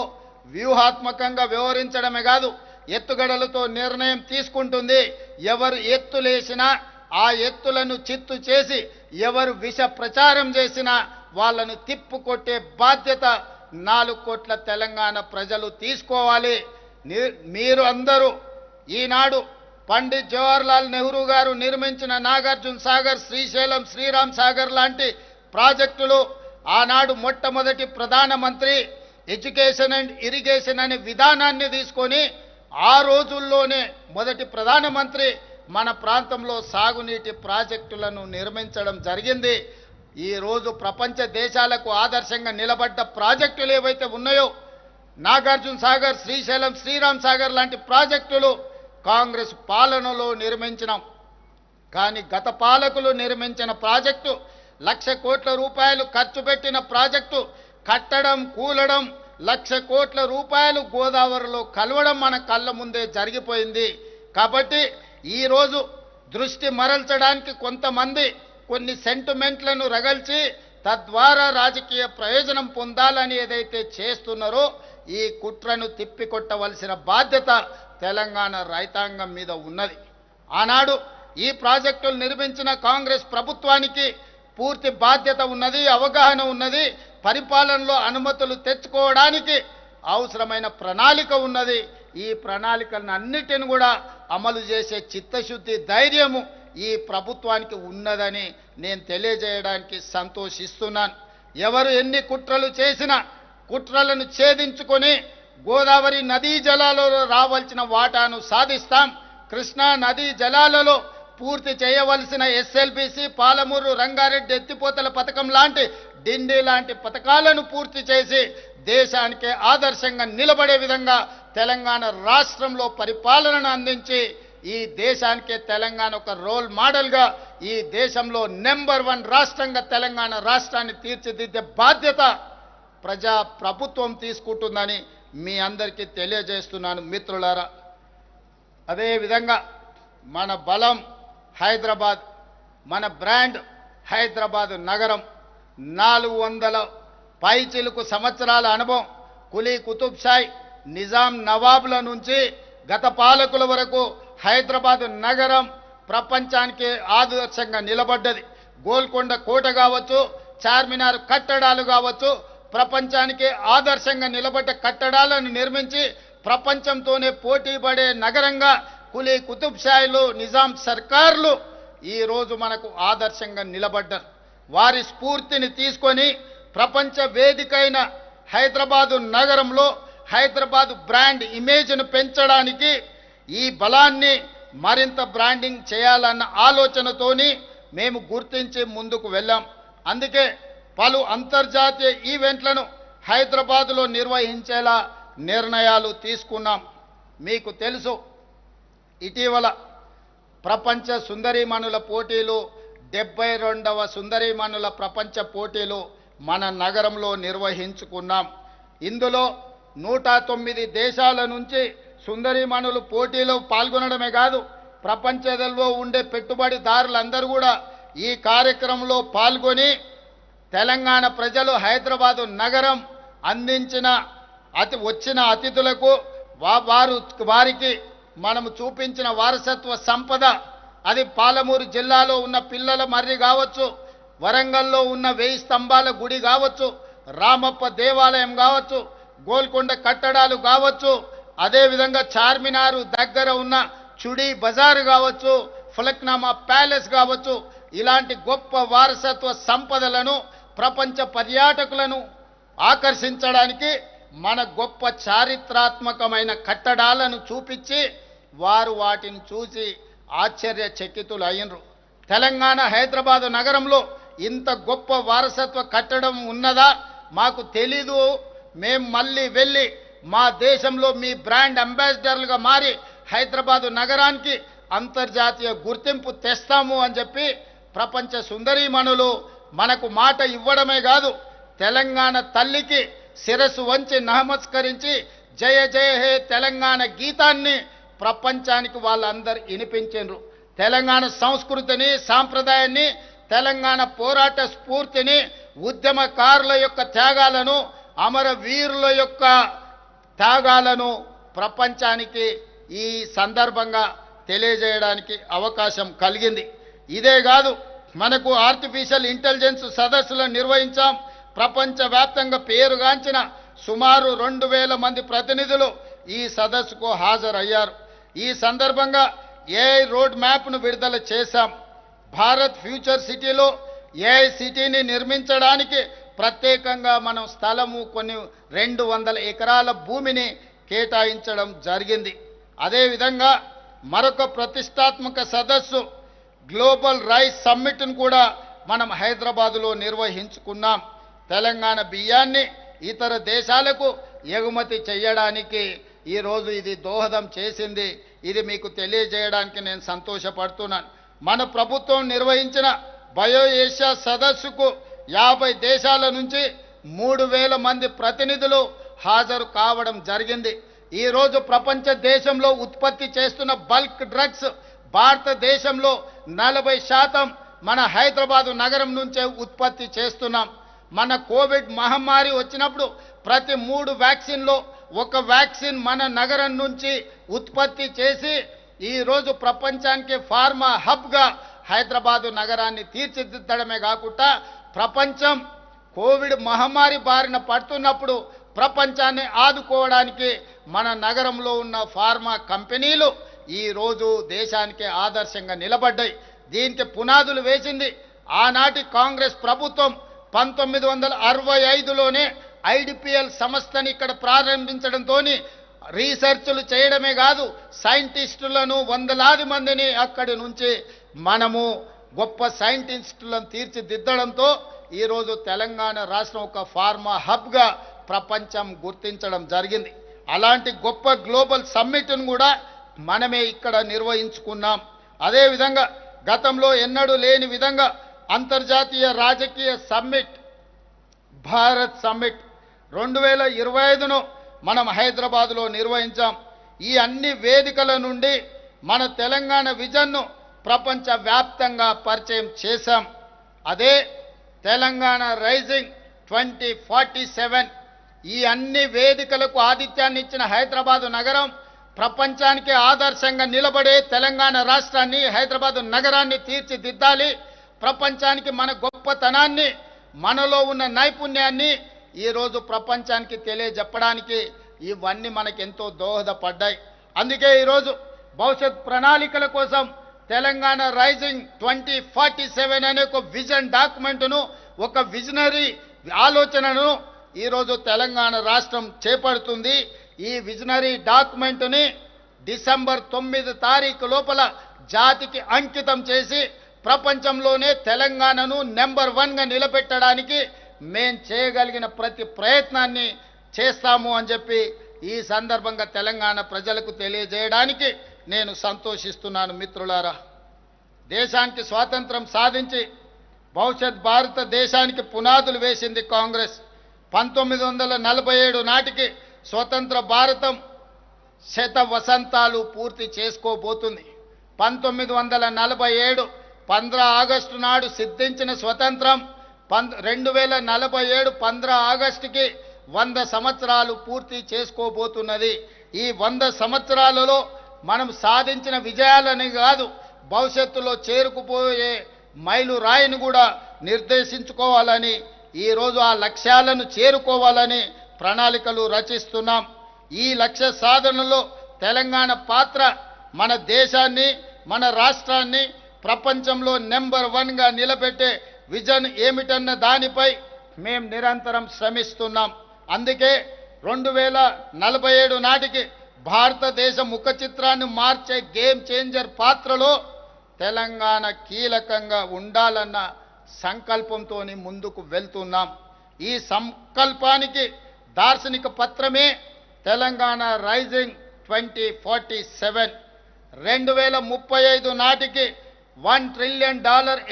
వ్యూహాత్మకంగా వ్యవహరించడమే కాదు, ఎత్తుగడలతో నిర్ణయం తీసుకుంటుంది. ఎవరు ఎత్తులేసినా ఆ ఎత్తులను చిత్తు చేసి, ఎవరు విష ప్రచారం చేసినా వాళ్ళను తిప్పుకొట్టే బాధ్యత 4 కోట్ల తెలంగాణ ప్రజలు తీసుకోవాలి. మీరు అందరూ ఈనాడు పండిత్ జవహర్లాల్ నెహ్రూ గారు నిర్మించిన నాగార్జున సాగర్, శ్రీశైలం, శ్రీరామ్ సాగర్ లాంటి ప్రాజెక్టులు ఆనాడు మొట్టమొదటి ప్రధానమంత్రి ఎడ్యుకేషన్ అండ్ ఇరిగేషన్ అనే విధానాన్ని తీసుకొని ఆ రోజుల్లోనే మొదటి ప్రధానమంత్రి మన ప్రాంతంలో సాగునీటి ప్రాజెక్టులను నిర్మించడం జరిగింది. ఈరోజు ప్రపంచ దేశాలకు ఆదర్శంగా నిలబడ్డ ప్రాజెక్టులు ఏవైతే ఉన్నాయో నాగార్జున సాగర్, శ్రీశైలం, శ్రీరామ్ సాగర్ లాంటి ప్రాజెక్టులు కాంగ్రెస్ పాలనలో నిర్మించినాం. కానీ గత పాలకులు నిర్మించిన ప్రాజెక్టు 1,00,000 కోట్ల రూపాయలు ఖర్చు పెట్టిన ప్రాజెక్టు కట్టడం, కూలడం, 1,00,000 కోట్ల రూపాయలు గోదావరిలో కలవడం మన కళ్ళ ముందే జరిగిపోయింది. కాబట్టి ఈరోజు దృష్టి మరల్చడానికి కొంతమంది కొన్ని సెంటిమెంట్లను రగల్చి తద్వారా రాజకీయ ప్రయోజనం పొందాలని ఏదైతే చేస్తున్నారో ఈ కుట్రను తిప్పికొట్టవలసిన బాధ్యత తెలంగాణ రైతాంగం మీద ఉన్నది. ఆనాడు ఈ ప్రాజెక్టులు నిర్మించిన కాంగ్రెస్ ప్రభుత్వానికి పూర్తి బాధ్యత ఉన్నది, అవగాహన ఉన్నది, పరిపాలనలో అనుమతులు తెచ్చుకోవడానికి అవసరమైన ప్రణాళిక ఉన్నది. ఈ ప్రణాళికలను అన్నిటిని కూడా అమలు చేసే చిత్తశుద్ధి, ధైర్యము ఈ ప్రభుత్వానికి ఉన్నదని నేను తెలియజేయడానికి సంతోషిస్తున్నాను. ఎవరు ఎన్ని కుట్రలు చేసినా కుట్రలను ఛేదించుకొని గోదావరి నదీ జలాలలో రావాల్సిన వాటాను సాధిస్తాం. కృష్ణా నదీ జలాలలో పూర్తి చేయవలసిన ఎస్ఎల్బిసి, పాలమూరు, రంగారెడ్డి ఎత్తిపోతల పథకం లాంటి, డిండి లాంటి పథకాలను పూర్తి చేసి దేశానికే ఆదర్శంగా నిలబడే విధంగా తెలంగాణ రాష్ట్రంలో పరిపాలనను అందించి ఈ దేశానికే తెలంగాణ ఒక రోల్ మోడల్గా ఈ దేశంలో నెంబర్ 1 రాష్ట్రంగా తెలంగాణ రాష్ట్రాన్ని తీర్చిదిద్దే బాధ్యత ప్రజా ప్రభుత్వం తీసుకుంటుందని మీ అందరికీ తెలియజేస్తున్నాను మిత్రులారా. అదేవిధంగా మన బలం హైదరాబాద్, మన బ్రాండ్ హైదరాబాద్ నగరం, 400 పైచిలుకు సంవత్సరాల అనుభవం, కులీ కుతుబ్షాయి, నిజాం నవాబుల నుంచి గత పాలకుల వరకు హైదరాబాద్ నగరం ప్రపంచానికి ఆదర్శంగా నిలబడ్డది. గోల్కొండ కోట కావచ్చు, చార్మినార్ కట్టడాలు కావచ్చు, ప్రపంచానికి ఆదర్శంగా నిలబడ్డ కట్టడాలను నిర్మించి ప్రపంచంతోనే పోటీ పడే నగరంగా కులీ కుతుబ్షాయిలు, నిజాం సర్కార్లు ఈరోజు మనకు ఆదర్శంగా నిలబడ్డారు. వారి స్ఫూర్తిని తీసుకొని ప్రపంచ వేదికైన హైదరాబాదు నగరంలో హైదరాబాదు బ్రాండ్ ఇమేజ్ను పెంచడానికి ఈ బలాన్ని మరింత బ్రాండింగ్ చేయాలన్న ఆలోచనతోని మేము గుర్తించి ముందుకు వెళ్ళాం. అందుకే పలు అంతర్జాతీయ ఈవెంట్లను హైదరాబాదులో నిర్వహించేలా నిర్ణయాలు తీసుకున్నాం. మీకు తెలుసు, ఇటీవల ప్రపంచ సుందరీమణుల పోటీలు, 72వ సుందరీమణుల ప్రపంచ పోటీలు మన నగరంలో నిర్వహించుకున్నాం. ఇందులో 109 దేశాల నుంచి సుందరీమణులు పోటీలో పాల్గొనడమే కాదు, ప్రపంచంలో ఉండే పెట్టుబడిదారులందరూ కూడా ఈ కార్యక్రమంలో పాల్గొని తెలంగాణ ప్రజలు హైదరాబాదు నగరం అందించిన వచ్చిన అతిథులకు వారికి మనము చూపించిన వారసత్వ సంపద, అది పాలమూరు జిల్లాలో ఉన్న పిల్లల మర్రి కావచ్చు, వరంగల్లో ఉన్న 1000 స్తంభాల గుడి కావచ్చు, రామప్ప దేవాలయం కావచ్చు, గోల్కొండ కట్టడాలు కావచ్చు, అదేవిధంగా చార్మినారు దగ్గర ఉన్న చుడి బజారు కావచ్చు, ఫలక్నామా ప్యాలెస్ కావచ్చు, ఇలాంటి గొప్ప వారసత్వ సంపదలను ప్రపంచ పర్యాటకులను ఆకర్షించడానికి మన గొప్ప చారిత్రాత్మకమైన కట్టడాలను చూపించి వారు వాటిని చూసి ఆశ్చర్యచకితులు అయినరు. తెలంగాణ హైదరాబాదు నగరంలో ఇంత గొప్ప వారసత్వ కట్టడం ఉన్నదా, మాకు తెలీదు, మేము మళ్ళీ వెళ్ళి మా దేశంలో మీ బ్రాండ్ అంబాసిడర్లుగా మారి హైదరాబాదు నగరానికి అంతర్జాతీయ గుర్తింపు తెస్తాము అని చెప్పి ప్రపంచ సుందరీమణులు మనకు మాట ఇవ్వడమే కాదు, తెలంగాణ తల్లికి శిరస్సు వంచి నమస్కరించి జయ జయ హే తెలంగాణ గీతాన్ని ప్రపంచానికి వాళ్ళందరూ వినిపించారు. తెలంగాణ సంస్కృతిని, సాంప్రదాయాన్ని, తెలంగాణ పోరాట స్ఫూర్తిని, ఉద్యమకారుల యొక్క త్యాగాలను, అమరవీరుల యొక్క త్యాగాలను ప్రపంచానికి ఈ సందర్భంగా తెలియజేయడానికి అవకాశం కలిగింది. ఇదే కాదు, మనకు ఆర్టిఫిషియల్ ఇంటెలిజెన్స్ సదస్సులను నిర్వహించాం. ప్రపంచవ్యాప్తంగా పేరుగాంచిన సుమారు 2000 మంది ప్రతినిధులు ఈ సదస్సుకు హాజరయ్యారు. ఈ సందర్భంగా ఏఐ రోడ్ మ్యాప్ను విడుదల చేశాం. భారత్ ఫ్యూచర్ సిటీలో ఏఐ సిటీని నిర్మించడానికి ప్రత్యేకంగా మనం స్థలము కొన్ని 200 ఎకరాల భూమిని కేటాయించడం జరిగింది. అదేవిధంగా మరొక ప్రతిష్టాత్మక సదస్సు గ్లోబల్ రైస్ సమ్మిట్ను కూడా మనం హైదరాబాదులో నిర్వహించుకున్నాం. తెలంగాణ బియ్యాన్ని ఇతర దేశాలకు ఎగుమతి చేయడానికి ఈరోజు ఇది దోహదం చేసింది. ఇది మీకు తెలియజేయడానికి నేను సంతోషపడుతున్నాను. మన ప్రభుత్వం నిర్వహించిన బయో ఏషియా సదస్సుకు 50 దేశాల నుంచి 3000 మంది ప్రతినిధులు హాజరు కావడం జరిగింది. ఈరోజు ప్రపంచ దేశంలో ఉత్పత్తి చేస్తున్న బల్క్ డ్రగ్స్ భారతదేశంలో 40% మన హైదరాబాదు నగరం నుంచే ఉత్పత్తి చేస్తున్నాం. మన కోవిడ్ మహమ్మారి వచ్చినప్పుడు ప్రతి 3 వ్యాక్సిన్లో ఒక వ్యాక్సిన్ మన నగరం నుంచి ఉత్పత్తి చేసి ఈరోజు ప్రపంచానికి ఫార్మా హబ్గా హైదరాబాదు నగరాన్ని తీర్చిదిద్దడమే కాకుండా ప్రపంచం కోవిడ్ మహమ్మారి బారిన పడుతున్నప్పుడు ప్రపంచాన్ని ఆదుకోవడానికి మన నగరంలో ఉన్న ఫార్మా కంపెనీలు ఈరోజు దేశానికి ఆదర్శంగా నిలబడ్డాయి. దీనికి పునాదులు వేసింది ఆనాటి కాంగ్రెస్ ప్రభుత్వం. 1965లోనే ఐడిపిఎల్ సంస్థని ఇక్కడ ప్రారంభించడంతో రీసెర్చ్లు చేయడమే కాదు, సైంటిస్టులను 100లాది మందిని అక్కడి నుంచి మనము గొప్ప సైంటిస్టులను తీర్చిదిద్దడంతో ఈరోజు తెలంగాణ రాష్ట్రం ఒక ఫార్మా హబ్గా ప్రపంచం గుర్తించడం జరిగింది. అలాంటి గొప్ప గ్లోబల్ సమ్మిట్ను కూడా మనమే ఇక్కడ నిర్వహించుకున్నాం. అదేవిధంగా గతంలో ఎన్నడూ లేని విధంగా అంతర్జాతీయ రాజకీయ సమ్మిట్ భారత్ సమ్మిట్ 2025ను మనం హైదరాబాదులో నిర్వహించాం. ఈ అన్ని వేదికల నుండి మన తెలంగాణ విజన్ను ప్రపంచవ్యాప్తంగా పరిచయం చేశాం. అదే తెలంగాణ రైజింగ్ 2047. ఈ అన్ని వేదికలకు ఆతిథ్యాన్ని ఇచ్చిన హైదరాబాదు నగరం ప్రపంచానికి ఆదర్శంగా నిలబడే తెలంగాణ రాష్ట్రాన్ని, హైదరాబాదు నగరాన్ని తీర్చిదిద్దాలి. ప్రపంచానికి మన గొప్పతనాన్ని, మనలో ఉన్న నైపుణ్యాన్ని ఈరోజు ప్రపంచానికి తెలియజెప్పడానికి ఇవన్నీ మనకెంతో దోహదపడ్డాయి. అందుకే ఈరోజు భవిష్యత్ ప్రణాళికల కోసం తెలంగాణ రైజింగ్ 2047 అనే ఒక విజన్ డాక్యుమెంట్ను, ఒక విజనరీ ఆలోచనను ఈరోజు తెలంగాణ రాష్ట్రం చేపడుతుంది. ఈ విజనరీ డాక్యుమెంట్ని డిసెంబర్ 9 తారీఖు లోపల జాతికి అంకితం చేసి ప్రపంచంలోనే తెలంగాణను నెంబర్ 1గా నిలబెట్టడానికి మేం చేయగలిగిన ప్రతి ప్రయత్నాన్ని చేస్తాము అని చెప్పి ఈ సందర్భంగా తెలంగాణ ప్రజలకు తెలియజేయడానికి నేను సంతోషిస్తున్నాను. మిత్రులారా, దేశానికి స్వాతంత్రం సాధించి భవిష్యత్ భారతదేశానికి పునాదులు వేసింది కాంగ్రెస్. 1947 నాటికి స్వతంత్ర భారతం 100 వసంతాలు పూర్తి చేసుకోబోతుంది. 1947 15 ఆగస్టు నాడు సిద్ధించిన స్వతంత్రం 2047 15 ఆగస్టుకి 100 సంవత్సరాలు పూర్తి చేసుకోబోతున్నది. ఈ 100 సంవత్సరాలలో మనం సాధించిన విజయాలని కాదు, భవిష్యత్తులో చేరుకుపోయే మైలు రాయిని కూడా నిర్దేశించుకోవాలని, ఈరోజు ఆ లక్ష్యాలను చేరుకోవాలని ప్రణాళికలు రచిస్తున్నాం. ఈ లక్ష్య సాధనలో తెలంగాణ పాత్ర మన దేశాన్ని, మన రాష్ట్రాన్ని ప్రపంచంలో నెంబర్ 1గా నిలబెట్టే విజన్ ఏమిటన్న దానిపై మేము నిరంతరం శ్రమిస్తున్నాం. అందుకే 2047 నాటికి భారతదేశ ముఖ చిత్రాన్ని మార్చే గేమ్ చేంజర్ పాత్రలో తెలంగాణ కీలకంగా ఉండాలన్న సంకల్పంతో ముందుకు వెళ్తున్నాం. ఈ సంకల్పానికి దార్శనిక పత్రమే తెలంగాణ రైజింగ్ 2047. 2035 నాటికి $1 ట్రిలియన్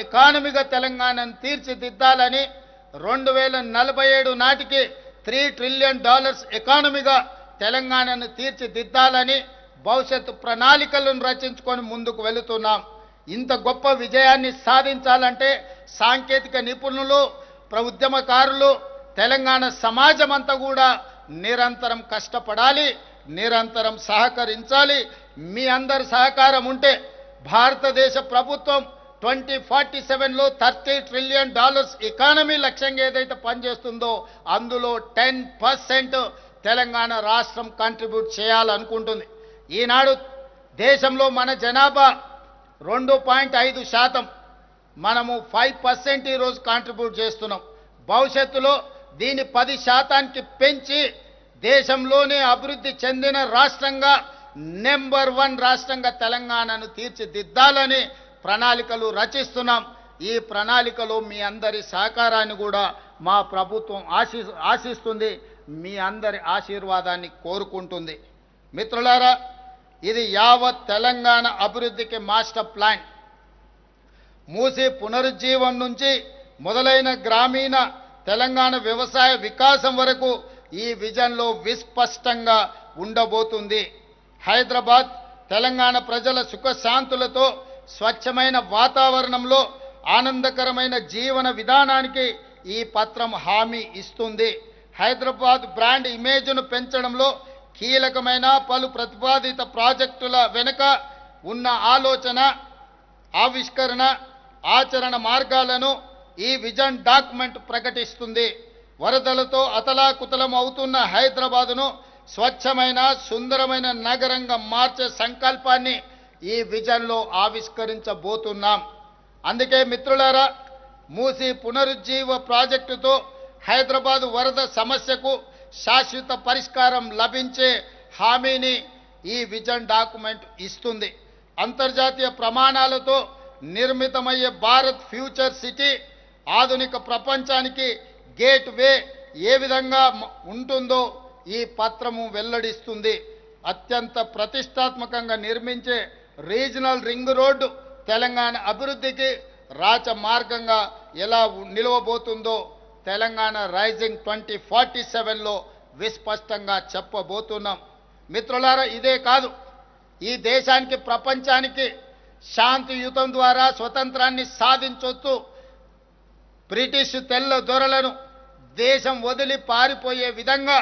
ఎకానమీగా తెలంగాణను తీర్చిదిద్దాలని, 2047 నాటికి $3 ట్రిలియన్ ఎకానమీగా తెలంగాణను తీర్చిదిద్దాలని భవిష్యత్తు ప్రణాళికలను రచించుకొని ముందుకు వెళుతున్నాం. ఇంత గొప్ప విజయాన్ని సాధించాలంటే సాంకేతిక నిపుణులు, ఉద్యమకారులు, తెలంగాణ సమాజం అంతా కూడా నిరంతరం కష్టపడాలి, నిరంతరం సహకరించాలి. మీ అందరి సహకారం ఉంటే భారతదేశ ప్రభుత్వం 2047లో $30 ట్రిలియన్ ఎకానమీ లక్ష్యంగా ఏదైతే పనిచేస్తుందో అందులో 10% తెలంగాణ రాష్ట్రం కంట్రిబ్యూట్ చేయాలనుకుంటుంది. ఈనాడు దేశంలో మన జనాభా 2.5%, మనము 5% ఈరోజు కాంట్రిబ్యూట్ చేస్తున్నాం. భవిష్యత్తులో దీన్ని 10% పెంచి దేశంలోనే అభివృద్ధి చెందిన రాష్ట్రంగా నెంబర్ 1 రాష్ట్రంగా తెలంగాణను తీర్చిదిద్దాలని ప్రణాళికలు రచిస్తున్నాం. ఈ ప్రణాళికలో మీ అందరి సహకారాన్ని కూడా మా ప్రభుత్వం ఆశిస్తుంది, మీ అందరి ఆశీర్వాదాన్ని కోరుకుంటుంది. మిత్రులారా, ఇది యావత్ తెలంగాణ అభివృద్ధికి మాస్టర్ ప్లాన్. మూసి పునరుజ్జీవం నుంచి మొదలైన గ్రామీణ తెలంగాణ వ్యవసాయ వికాసం వరకు ఈ విజన్లో విస్పష్టంగా ఉండబోతుంది. హైదరాబాద్ తెలంగాణ ప్రజల సుఖశాంతులతో స్వచ్ఛమైన వాతావరణంలో ఆనందకరమైన జీవన విధానానికి ఈ పత్రం హామీ ఇస్తుంది. హైదరాబాద్ బ్రాండ్ ఇమేజ్ను పెంచడంలో కీలకమైన పలు ప్రతిపాదిత ప్రాజెక్టుల వెనుక ఉన్న ఆలోచన, ఆవిష్కరణ, ఆచరణ మార్గాలను ఈ విజన్ డాక్యుమెంట్ ప్రకటిస్తుంది. వరదలతో అతలాకుతలం అవుతున్న హైదరాబాదును స్వచ్ఛమైన సుందరమైన నగరంగా మార్చే సంకల్పాన్ని ఈ విజన్లో ఆవిష్కరించబోతున్నాం. అందుకే మిత్రులారా, మూసి పునరుజ్జీవ ప్రాజెక్టుతో హైదరాబాదు వరద సమస్యకు శాశ్వత పరిష్కారం లభించే హామీని ఈ విజన్ డాక్యుమెంట్ ఇస్తుంది. అంతర్జాతీయ ప్రమాణాలతో నిర్మితమయ్యే భారత్ ఫ్యూచర్ సిటీ ఆధునిక ప్రపంచానికి గేట్ వే ఏ విధంగా ఉంటుందో ఈ పత్రము వెల్లడిస్తుంది. అత్యంత ప్రతిష్టాత్మకంగా నిర్మించే రీజనల్ రింగ్ రోడ్డు తెలంగాణ అభివృద్ధికి రాచమార్గంగా ఎలా నిలవబోతుందో తెలంగాణ రైజింగ్ 2047లో విస్పష్టంగా చెప్పబోతున్నాం. మిత్రులారా, ఇదే కాదు, ఈ దేశానికి ప్రపంచానికి శాంతియుతం ద్వారా స్వతంత్రాన్ని సాధించొచ్చు. బ్రిటిష్ తెల్ల దొరలను దేశం వదిలి పారిపోయే విధంగా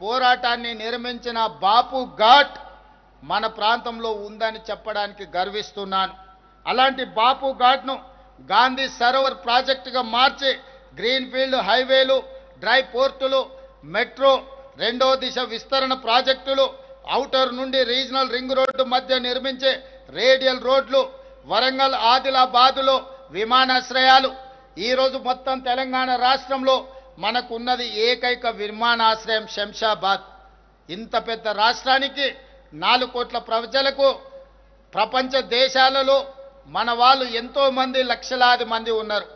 పోరాటాన్ని నిర్మించిన బాపు ఘాట్ మన ప్రాంతంలో ఉందని చెప్పడానికి గర్విస్తున్నాను. అలాంటి బాపు ఘాట్ను గాంధీ సరోవర్ ప్రాజెక్టుగా మార్చి గ్రీన్ఫీల్డ్ హైవేలు, డ్రై పోర్టులు, మెట్రో, రెండో దిశ విస్తరణ ప్రాజెక్టులు, ఔటర్ నుండి రీజనల్ రింగ్ రోడ్డు మధ్య నిర్మించే రేడియల్ రోడ్లు, వరంగల్ ఆదిలాబాదులో విమానాశ్రయాలు. ఈరోజు మొత్తం తెలంగాణ రాష్ట్రంలో మనకున్నది ఏకైక విమానాశ్రయం శంషాబాద్. ఇంత పెద్ద రాష్ట్రానికి 4 కోట్ల ప్రజలకు ప్రపంచ దేశాలలో మన వాళ్ళు ఎంతోమంది లక్షలాది మంది ఉన్నారు,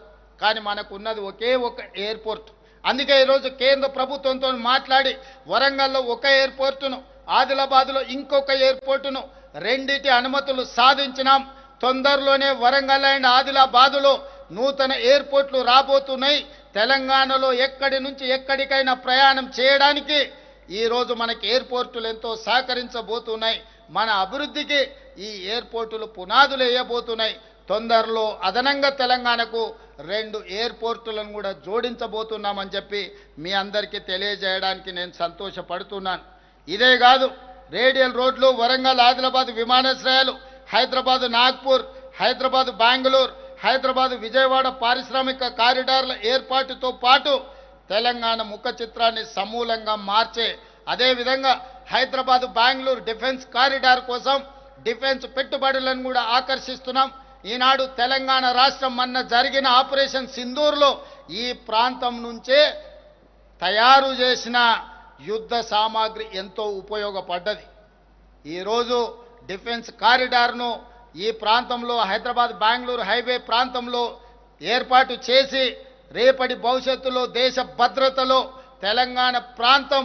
కానీ మనకున్నది ఒకే ఒక ఎయిర్పోర్ట్. అందుకే ఈరోజు కేంద్ర ప్రభుత్వంతో మాట్లాడి వరంగల్లో ఒక ఎయిర్పోర్టును, ఆదిలాబాద్లో ఇంకొక ఎయిర్పోర్టును, రెండిటి అనుమతులు సాధించినాం. తొందరలోనే వరంగల్ అండ్ ఆదిలాబాదులో నూతన ఎయిర్పోర్ట్లు రాబోతున్నాయి. తెలంగాణలో ఎక్కడి నుంచి ఎక్కడికైనా ప్రయాణం చేయడానికి ఈరోజు మనకి ఎయిర్పోర్టులు ఎంతో సహకరించబోతున్నాయి. మన అభివృద్ధికి ఈ ఎయిర్పోర్టులు పునాదులు వేయబోతున్నాయి. తొందరలో అదనంగా తెలంగాణకు 2 ఎయిర్పోర్టులను కూడా జోడించబోతున్నామని చెప్పి మీ అందరికీ తెలియజేయడానికి నేను సంతోషపడుతున్నాను. ఇదే కాదు, రేడియల్ రోడ్లు, వరంగల్ ఆదిలాబాద్ విమానాశ్రయాలు, హైదరాబాద్ నాగ్పూర్, హైదరాబాద్ బెంగళూరు, హైదరాబాద్ విజయవాడ పారిశ్రామిక కారిడార్ల ఏర్పాటుతో పాటు తెలంగాణ ముఖ చిత్రాన్ని సమూలంగా మార్చే, అదేవిధంగా హైదరాబాద్ బెంగళూరు డిఫెన్స్ కారిడార్ కోసం డిఫెన్స్ పెట్టుబడులను కూడా ఆకర్షిస్తున్నాం. ఈనాడు తెలంగాణ రాష్ట్రం మొన్న జరిగిన ఆపరేషన్ సింధూర్లో ఈ ప్రాంతం నుంచే తయారు చేసిన యుద్ధ సామాగ్రి ఎంతో ఉపయోగపడ్డది. ఈరోజు డిఫెన్స్ కారిడార్ను ఈ ప్రాంతంలో హైదరాబాద్ బెంగళూరు హైవే ప్రాంతంలో ఏర్పాటు చేసి రేపటి భవిష్యత్తులో దేశ భద్రతలో తెలంగాణ ప్రాంతం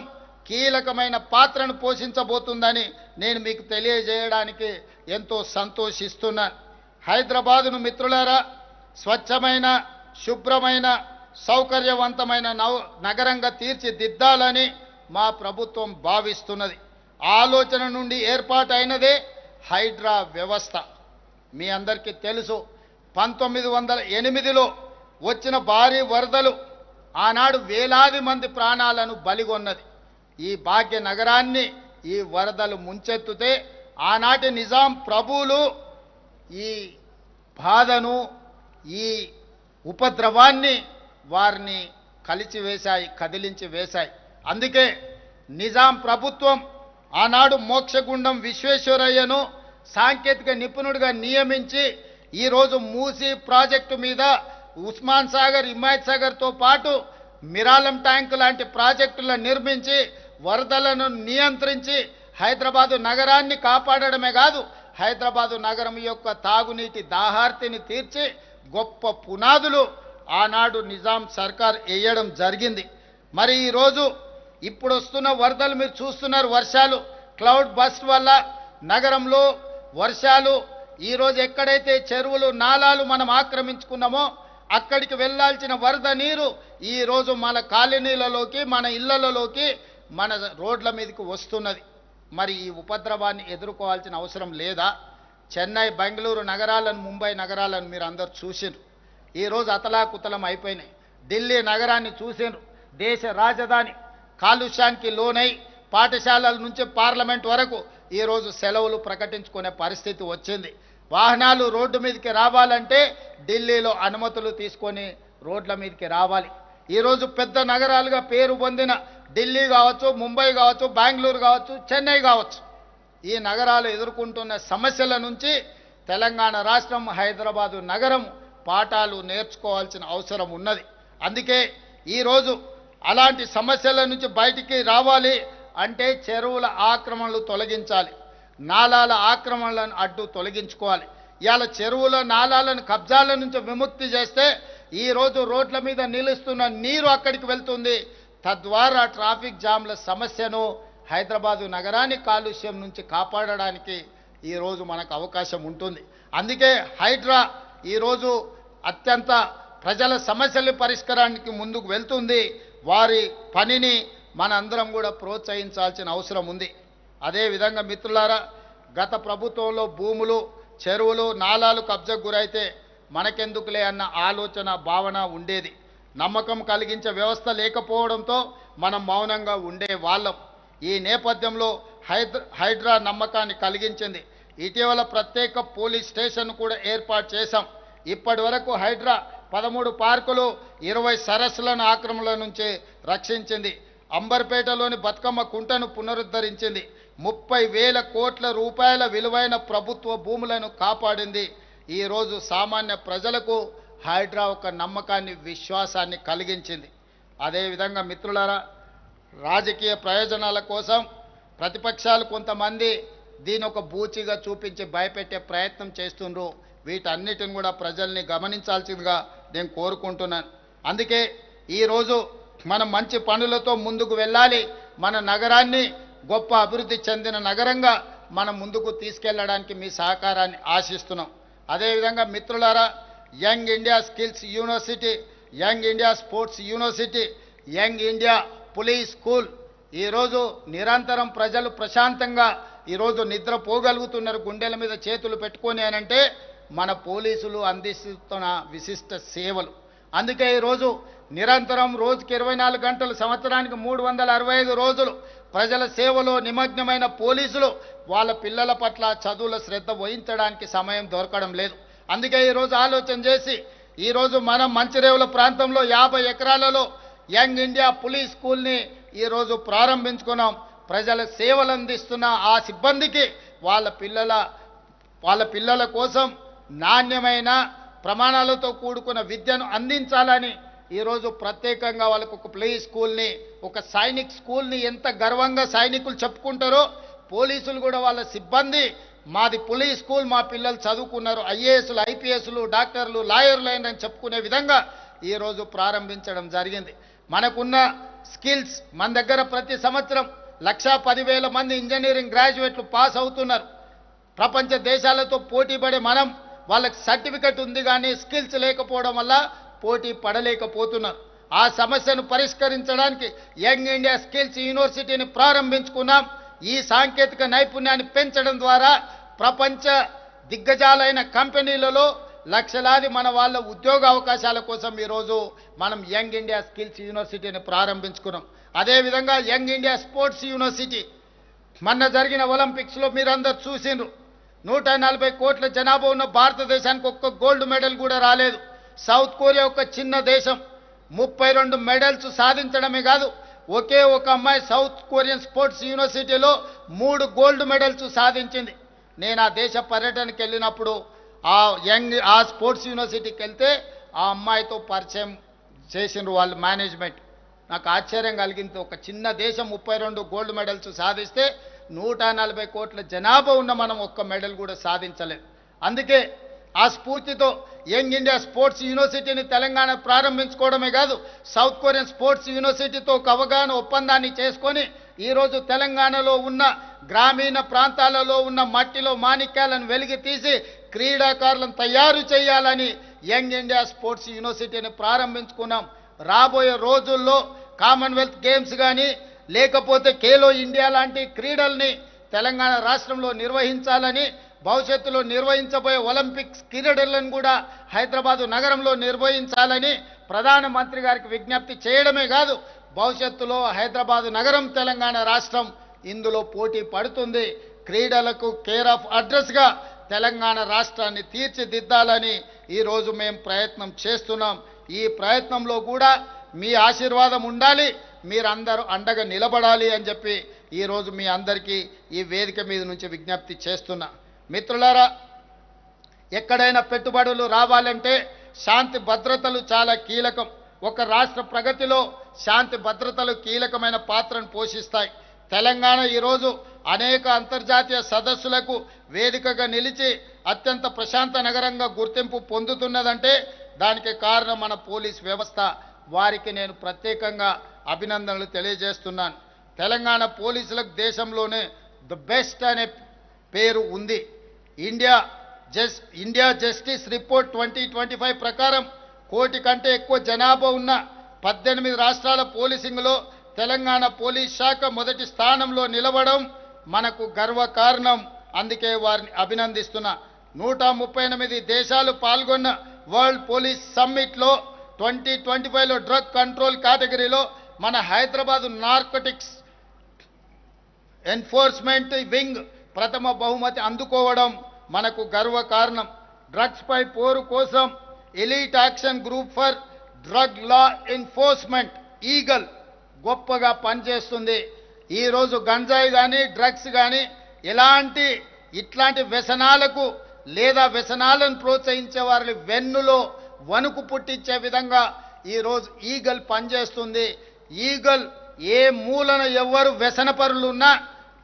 కీలకమైన పాత్రను పోషించబోతుందని నేను మీకు తెలియజేయడానికి ఎంతో సంతోషిస్తున్నాను. హైదరాబాదును మిత్రులారా స్వచ్ఛమైన, శుభ్రమైన, సౌకర్యవంతమైన నగరంగా తీర్చిదిద్దాలని మా ప్రభుత్వం భావిస్తున్నది. ఆలోచన నుండి ఏర్పాటైనదే హైడ్రా వ్యవస్థ. మీ అందరికీ తెలుసు, 1908లో వచ్చిన భారీ వరదలు ఆనాడు వేలాది మంది ప్రాణాలను బలిగొన్నది. ఈ భాగ్య నగరాన్ని ఈ వరదలు ముంచెత్తుతే ఆనాటి నిజాం ప్రభువులు ఈ బాధను, ఈ ఉపద్రవాన్ని వారిని కలిచివేశాయి, కదిలించి వేశాయి. అందుకే నిజాం ప్రభుత్వం ఆనాడు మోక్షగుండం విశ్వేశ్వరయ్యను సాంకేతిక నిపుణుడిగా నియమించి ఈరోజు మూసీ ప్రాజెక్టు మీద ఉస్మాన్ సాగర్, హిమాయత్ సాగర్తో పాటు మిరాలం ట్యాంకు లాంటి ప్రాజెక్టులను నిర్మించి వరదలను నియంత్రించి హైదరాబాదు నగరాన్ని కాపాడడమే కాదు, హైదరాబాదు నగరం యొక్క తాగునీటి దాహార్తిని తీర్చి గొప్ప పునాదులు ఆనాడు నిజాం సర్కార్ వేయడం జరిగింది. మరి ఈరోజు ఇప్పుడు వస్తున్న వరదలు మీరు చూస్తున్నారు. వర్షాలు క్లౌడ్ బస్ట్ వల్ల నగరంలో వర్షాలు ఈరోజు ఎక్కడైతే చెరువులు నాలాలు మనం ఆక్రమించుకున్నామో అక్కడికి వెళ్ళాల్సిన వరద నీరు ఈరోజు మన కాలనీలలోకి, మన ఇళ్లలోకి, మన రోడ్ల మీదకి వస్తున్నది. మరి ఈ ఉపద్రవాన్ని ఎదుర్కోవాల్సిన అవసరం లేదా? చెన్నై, బెంగళూరు నగరాలను, ముంబై నగరాలను మీరు అందరు చూసినారు. ఈరోజు అతలాకుతలం అయిపోయినాయి. ఢిల్లీ నగరాన్ని చూసినారు. దేశ రాజధాని కాలుష్యానికి లోనై పాఠశాలల నుంచి పార్లమెంట్ వరకు ఈరోజు సెలవులు ప్రకటించుకునే పరిస్థితి వచ్చింది. వాహనాలు రోడ్డు మీదకి రావాలంటే ఢిల్లీలో అనుమతులు తీసుకొని రోడ్ల మీదకి రావాలి. ఈరోజు పెద్ద నగరాలుగా పేరు పొందిన ఢిల్లీ కావచ్చు, ముంబై కావచ్చు, బెంగళూరు కావచ్చు, చెన్నై కావచ్చు, ఈ నగరాలు ఎదుర్కొంటున్న సమస్యల నుంచి తెలంగాణ రాష్ట్రం, హైదరాబాదు నగరం పాఠాలు నేర్చుకోవాల్సిన అవసరం ఉన్నది. అందుకే ఈరోజు అలాంటి సమస్యల నుంచి బయటికి రావాలి అంటే చెరువుల ఆక్రమణలు తొలగించాలి, నాలాల ఆక్రమణలను అడ్డు తొలగించుకోవాలి. ఇవాళ చెరువుల నాలాలను కబ్జాల నుంచి విముక్తి చేస్తే ఈరోజు రోడ్ల మీద నిలుస్తున్న నీరు అక్కడికి వెళ్తుంది. తద్వారా ట్రాఫిక్ జామ్ల సమస్యను, హైదరాబాదు నగరాన్ని కాలుష్యం నుంచి కాపాడడానికి ఈరోజు మనకు అవకాశం ఉంటుంది. అందుకే హైడ్రా ఈరోజు అత్యంత ప్రజల సమస్యల పరిష్కారానికి ముందుకు వెళ్తుంది. వారి పనిని మనందరం కూడా ప్రోత్సహించాల్సిన అవసరం ఉంది. అదేవిధంగా మిత్రులారా, గత ప్రభుత్వంలో భూములు, చెరువులు, నాలాలు కబ్జాకు గురైతే మనకెందుకులే అన్న ఆలోచన, భావన ఉండేది. నమ్మకం కలిగించే వ్యవస్థ లేకపోవడంతో మనం మౌనంగా ఉండే వాళ్ళం. ఈ నేపథ్యంలో హైడ్రా నమ్మకాన్ని కలిగించింది. ఇటీవల ప్రత్యేక పోలీస్ స్టేషన్ కూడా ఏర్పాటు చేశాం. ఇప్పటి వరకు హైడ్రా 13 పార్కులు, 20 సరస్సులను ఆక్రమణల నుంచి రక్షించింది. అంబర్పేటలోని బతుకమ్మ కుంటను పునరుద్ధరించింది. 30,000 కోట్ల రూపాయల విలువైన ప్రభుత్వ భూములను కాపాడింది. ఈరోజు సామాన్య ప్రజలకు హైడ్రా ఒక నమ్మకాన్ని, విశ్వాసాన్ని కలిగించింది. అదేవిధంగా మిత్రులారా, రాజకీయ ప్రయోజనాల కోసం ప్రతిపక్షాలు కొంతమంది దీని ఒక బూచిగా చూపించి భయపెట్టే ప్రయత్నం చేస్తుండ్రు. వీటన్నిటిని కూడా ప్రజల్ని గమనించాల్సిందిగా నేను కోరుకుంటున్నాను. అందుకే ఈరోజు మనం మంచి పనులతో ముందుకు వెళ్ళాలి. మన నగరాన్ని గొప్ప అభివృద్ధి చెందిన నగరంగా మనం ముందుకు తీసుకెళ్లడానికి మీ సహకారాన్ని ఆశిస్తున్నాం. అదేవిధంగా మిత్రులారా, young India skills university, young India sports university, young India police school ఈరోజు నిరంతరం ప్రజలు ప్రశాంతంగా ఈరోజు నిద్రపోగలుగుతున్నారు గుండెల మీద చేతులు పెట్టుకొని అనంటే మన పోలీసులు అందిస్తున్న విశిష్ట సేవలు. అందుకే ఈరోజు నిరంతరం రోజుకి 24 గంటలు, సంవత్సరానికి 365 రోజులు ప్రజల సేవలో నిమగ్నమైన పోలీసులు వాళ్ళ పిల్లల పట్ల చదువుల శ్రద్ధ వహించడానికి సమయం దొరకడం లేదు. అందుకే ఈరోజు ఆలోచన చేసి ఈరోజు మనం మంచిరేవుల ప్రాంతంలో 50 ఎకరాలలో యంగ్ ఇండియా పోలీస్ స్కూల్ని ఈరోజు ప్రారంభించుకున్నాం. ప్రజల సేవలు అందిస్తున్న ఆ సిబ్బందికి వాళ్ళ పిల్లల కోసం నాణ్యమైన ప్రమాణాలతో కూడుకున్న విద్యను అందించాలని ఈరోజు ప్రత్యేకంగా వాళ్ళకు ఒక ప్లే స్కూల్ని, ఒక సైనిక్ స్కూల్ని ఎంత గర్వంగా సైనికులు చెప్పుకుంటారో పోలీసులు కూడా వాళ్ళ సిబ్బంది మాది పోలీస్ స్కూల్, మా పిల్లలు చదువుకున్నారు, ఐఏఎస్లు, ఐపీఎస్లు, డాక్టర్లు, లాయర్లు అని చెప్పుకునే విధంగా ఈరోజు ప్రారంభించడం జరిగింది. మనకున్న స్కిల్స్, మన దగ్గర ప్రతి సంవత్సరం 1,10,000 మంది ఇంజనీరింగ్ గ్రాడ్యుయేట్లు పాస్ అవుతున్నారు. ప్రపంచ దేశాలతో పోటీ పడే మనం వాళ్ళకి సర్టిఫికెట్ ఉంది కానీ స్కిల్స్ లేకపోవడం వల్ల పోటీ పడలేకపోతున్నారు. ఆ సమస్యను పరిష్కరించడానికి యంగ్ ఇండియా స్కిల్స్ యూనివర్సిటీని ప్రారంభించుకున్నాం. ఈ సాంకేతిక నైపుణ్యాన్ని పెంచడం ద్వారా ప్రపంచ దిగ్గజాలైన కంపెనీలలో లక్షలాది మన వాళ్ళ ఉద్యోగ అవకాశాల కోసం ఈరోజు మనం యంగ్ ఇండియా స్కిల్స్ యూనివర్సిటీని ప్రారంభించుకున్నాం. అదేవిధంగా యంగ్ ఇండియా స్పోర్ట్స్ యూనివర్సిటీ, మొన్న జరిగిన ఒలింపిక్స్లో మీరందరూ చూసిండ్రు. 140 కోట్ల జనాభా ఉన్న భారతదేశానికి ఒక్క గోల్డ్ మెడల్ కూడా రాలేదు. సౌత్ కొరియా ఒక చిన్న దేశం 32 మెడల్స్ సాధించడమే కాదు, ఒకే ఒక అమ్మాయి సౌత్ కొరియన్ స్పోర్ట్స్ యూనివర్సిటీలో 3 గోల్డ్ మెడల్స్ సాధించింది. నేను ఆ దేశ పర్యటనకి వెళ్ళినప్పుడు ఆ స్పోర్ట్స్ యూనివర్సిటీకి వెళ్తే ఆ అమ్మాయితో పరిచయం చేసిండ్రు వాళ్ళు మేనేజ్మెంట్. నాకు ఆశ్చర్యం కలిగింది. ఒక చిన్న దేశం 32 గోల్డ్ మెడల్స్ సాధిస్తే 140 కోట్ల జనాభా ఉన్న మనం ఒక్క మెడల్ కూడా సాధించలేదు. అందుకే ఆ స్ఫూర్తితో యంగ్ ఇండియా స్పోర్ట్స్ యూనివర్సిటీని తెలంగాణ ప్రారంభించుకోవడమే కాదు, సౌత్ కొరియన్ స్పోర్ట్స్ యూనివర్సిటీతో ఒక అవగాహన ఒప్పందాన్ని చేసుకొని ఈరోజు తెలంగాణలో ఉన్న గ్రామీణ ప్రాంతాలలో ఉన్న మట్టిలో మాణిక్యాలను వెలికి తీసి క్రీడాకారులను తయారు చేయాలని యంగ్ ఇండియా స్పోర్ట్స్ యూనివర్సిటీని ప్రారంభించుకున్నాం. రాబోయే రోజుల్లో కామన్వెల్త్ గేమ్స్ కానీ లేకపోతే ఖేలో ఇండియా లాంటి క్రీడల్ని తెలంగాణ రాష్ట్రంలో నిర్వహించాలని, భవిష్యత్తులో నిర్వహించబోయే ఒలింపిక్స్ క్రీడలను కూడా హైదరాబాదు నగరంలో నిర్వహించాలని ప్రధానమంత్రి గారికి విజ్ఞప్తి చేయడమే కాదు, భవిష్యత్తులో హైదరాబాదు నగరం తెలంగాణ రాష్ట్రం ఇందులో పోటీ పడుతుంది. క్రీడలకు కేర్ ఆఫ్ అడ్రస్గా తెలంగాణ రాష్ట్రాన్ని తీర్చిదిద్దాలని ఈరోజు మేము ప్రయత్నం చేస్తున్నాం. ఈ ప్రయత్నంలో కూడా మీ ఆశీర్వాదం ఉండాలి, మీరందరూ అండగా నిలబడాలి అని చెప్పి ఈరోజు మీ అందరికీ ఈ వేదిక మీద నుంచి విజ్ఞప్తి చేస్తున్నా. మిత్రులారా, ఎక్కడైనా పెట్టుబడులు రావాలంటే శాంతి భద్రతలు చాలా కీలకం. ఒక రాష్ట్ర ప్రగతిలో శాంతి భద్రతలు కీలకమైన పాత్రను పోషిస్తాయి. తెలంగాణ ఈరోజు అనేక అంతర్జాతీయ సదస్సులకు వేదికగా నిలిచి అత్యంత ప్రశాంత నగరంగా గుర్తింపు పొందుతున్నదంటే దానికి కారణం మన పోలీస్ వ్యవస్థ. వారికి నేను ప్రత్యేకంగా అభినందనలు తెలియజేస్తున్నాను. తెలంగాణ పోలీసులకు దేశంలోనే ది బెస్ట్ అనే పేరు ఉంది. ఇండియా జస్టిస్ రిపోర్ట్ 2025 ప్రకారం కోటి కంటే ఎక్కువ జనాభా ఉన్న 18 రాష్ట్రాల పోలీసింగ్లో తెలంగాణ పోలీస్ శాఖ మొదటి స్థానంలో నిలవడం మనకు గర్వకారణం. అందుకే వారిని అభినందిస్తున్నా. 138 దేశాలు పాల్గొన్న వరల్డ్ పోలీస్ సమ్మిట్లో 2025లో డ్రగ్ కంట్రోల్ కేటగిరీలో మన హైదరాబాద్ నార్కోటిక్స్ ఎన్ఫోర్స్మెంట్ వింగ్ ప్రథమ బహుమతి అందుకోవడం మనకు గర్వకారణం. డ్రగ్స్ పై పోరు కోసం elite action group for drug law enforcement eagle గొప్పగా పనిచేస్తుంది. ఈరోజు గంజాయి కానీ డ్రగ్స్ కానీ ఇట్లాంటి వ్యసనాలకు లేదా వ్యసనాలను ప్రోత్సహించే వారి వెన్నులో వణుకు పుట్టించే విధంగా ఈరోజు ఈగల్ పనిచేస్తుంది. ఈగల్ ఏ మూలన ఎవరు వ్యసనపరులు ఉన్నా,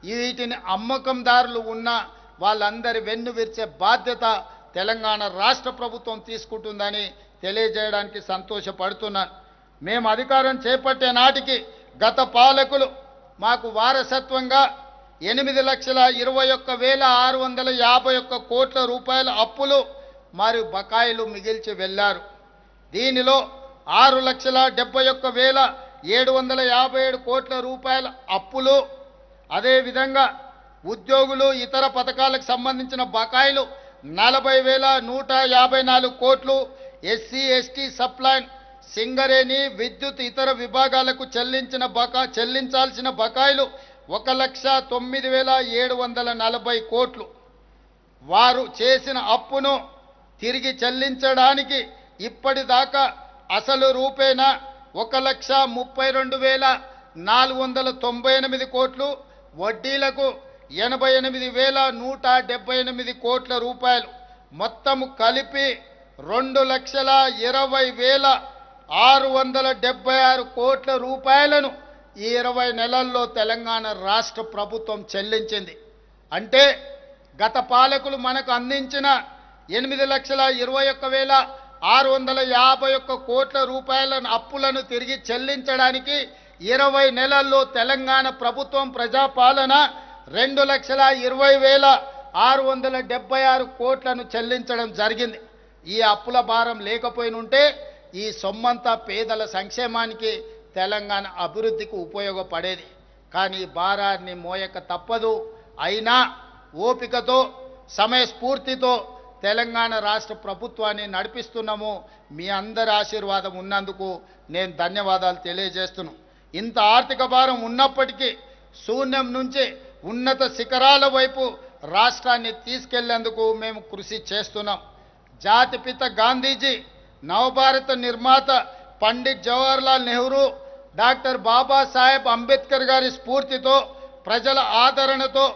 వీటిని అమ్మకందారులు ఉన్నా వాళ్ళందరి వెన్ను విరిచే బాధ్యత తెలంగాణ రాష్ట్ర ప్రభుత్వం తీసుకుంటుందని తెలియజేయడానికి సంతోషపడుతున్నాను. మేము అధికారం చేపట్టే నాటికి గత పాలకులు మాకు వారసత్వంగా 8,21,651 కోట్ల రూపాయల అప్పులు మరియు బకాయిలు మిగిల్చి వెళ్ళారు. దీనిలో 6,71,757 కోట్ల రూపాయల అప్పులు, అదేవిధంగా ఉద్యోగులు ఇతర పథకాలకు సంబంధించిన బకాయిలు 40,154 కోట్లు, ఎస్సీ ఎస్టీ సప్లైన్ సింగరేణి విద్యుత్ ఇతర విభాగాలకు చెల్లించాల్సిన బకాయిలు 1,09,740 కోట్లు. వారు చేసిన అప్పును తిరిగి చెల్లించడానికి ఇప్పటిదాకా అసలు రూపేణా 1,32,498 కోట్లు, వడ్డీలకు 88,178 కోట్ల రూపాయలు, మొత్తము కలిపి 2,20,676 కోట్ల రూపాయలను ఈ 20 నెలల్లో తెలంగాణ రాష్ట్ర ప్రభుత్వం చెల్లించింది. అంటే గత పాలకులు మనకు అందించిన 8,21,651 కోట్ల రూపాయల అప్పులను తిరిగి చెల్లించడానికి 20 నెలల్లో తెలంగాణ ప్రభుత్వం ప్రజాపాలన 2,20,676 కోట్లను చెల్లించడం జరిగింది. ఈ అప్పుల భారం లేకపోయినుంటే ఈ సొమ్మంతా పేదల సంక్షేమానికి తెలంగాణ అభివృద్ధికి ఉపయోగపడేది. కానీ భారాన్ని మోయక తప్పదు. అయినా ఓపికతో సమయస్ఫూర్తితో తెలంగాణ రాష్ట్ర ప్రభుత్వాన్ని నడిపిస్తున్నాము. మీ అందరి ఆశీర్వాదం ఉన్నందుకు నేను ధన్యవాదాలు తెలియజేస్తున్నాను. ఇంత ఆర్థిక భారం ఉన్నప్పటికీ శూన్యం నుంచి ఉన్నత శిఖరాల వైపు రాష్ట్రాన్ని తీసుకెళ్లేందుకు మేము కృషి చేస్తున్నాం. జాతిపిత గాంధీజీ నవభారత నిర్మాత పండిట్ జవహర్లాల్ నెహ్రూ, డాక్టర్ బాబాసాహెబ్ అంబేద్కర్ గారి స్ఫూర్తితో, ప్రజల ఆదరణతో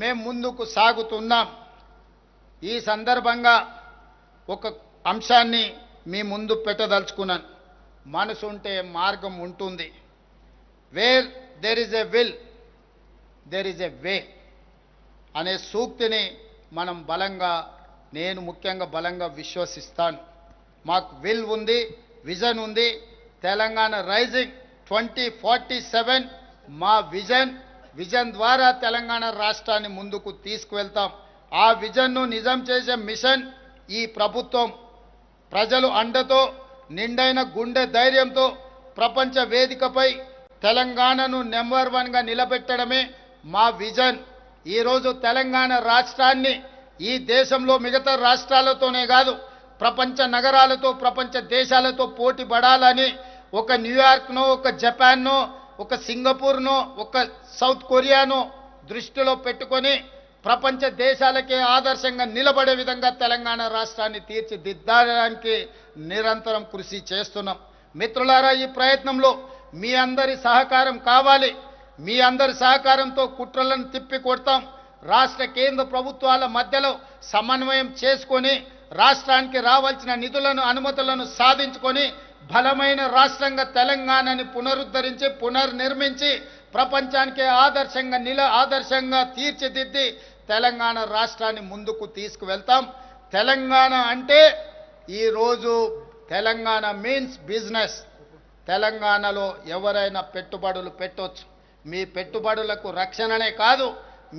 మేము ముందుకు సాగుతున్నాం. ఈ సందర్భంగా ఒక అంశాన్ని మీ ముందు పెట్టదలుచుకున్నాను. మనసు ఉంటే మార్గం ఉంటుంది. Where there is a will there is a way అనే సూక్తిని మనం నేను ముఖ్యంగా బలంగా విశ్వసిస్తాను. మాకు విల్ ఉంది, విజన్ ఉంది. తెలంగాణ రైజింగ్ 2047 మా విజన్ ద్వారా తెలంగాణ రాష్ట్రాన్ని ముందుకు తీసుకువెళ్తాం. ఆ విజన్ను నిజం చేసే మిషన్ ఈ ప్రభుత్వం. ప్రజలు అండతో, నిండైన గుండె ధైర్యంతో ప్రపంచ వేదికపై తెలంగాణను నెంబర్ 1గా నిలబెట్టడమే మా విజన్. ఈరోజు తెలంగాణ రాష్ట్రాన్ని ఈ దేశంలో మిగతా రాష్ట్రాలతోనే కాదు, ప్రపంచ నగరాలతో, ప్రపంచ దేశాలతో పోటీ పడాలని ఒక న్యూయార్క్నో, ఒక జపాన్నో, ఒక సింగపూర్నో, ఒక సౌత్ కొరియానో దృష్టిలో పెట్టుకొని ప్రపంచ దేశాలకే ఆదర్శంగా నిలబడే విధంగా తెలంగాణ రాష్ట్రాన్ని తీర్చిదిద్దడానికి నిరంతరం కృషి చేస్తున్నాం. మిత్రులారా, ఈ ప్రయత్నంలో మీ అందరి సహకారం కావాలి. మీ అందరి సహకారంతో కుట్రలను తిప్పి కొడతాం. రాష్ట్ర కేంద్ర ప్రభుత్వాల మధ్యలో సమన్వయం చేసుకొని రాష్ట్రానికి రావాల్సిన నిధులను, అనుమతులను సాధించుకొని బలమైన రాష్ట్రంగా తెలంగాణని పునరుద్ధరించి, పునర్నిర్మించి ప్రపంచానికి ఆదర్శంగా తీర్చిదిద్ది తెలంగాణ రాష్ట్రాన్ని ముందుకు తీసుకువెళ్తాం. తెలంగాణ అంటే ఈరోజు తెలంగాణ మీన్స్ బిజినెస్. తెలంగాణలో ఎవరైనా పెట్టుబడులు పెట్టొచ్చు. మీ పెట్టుబడులకు రక్షణనే కాదు,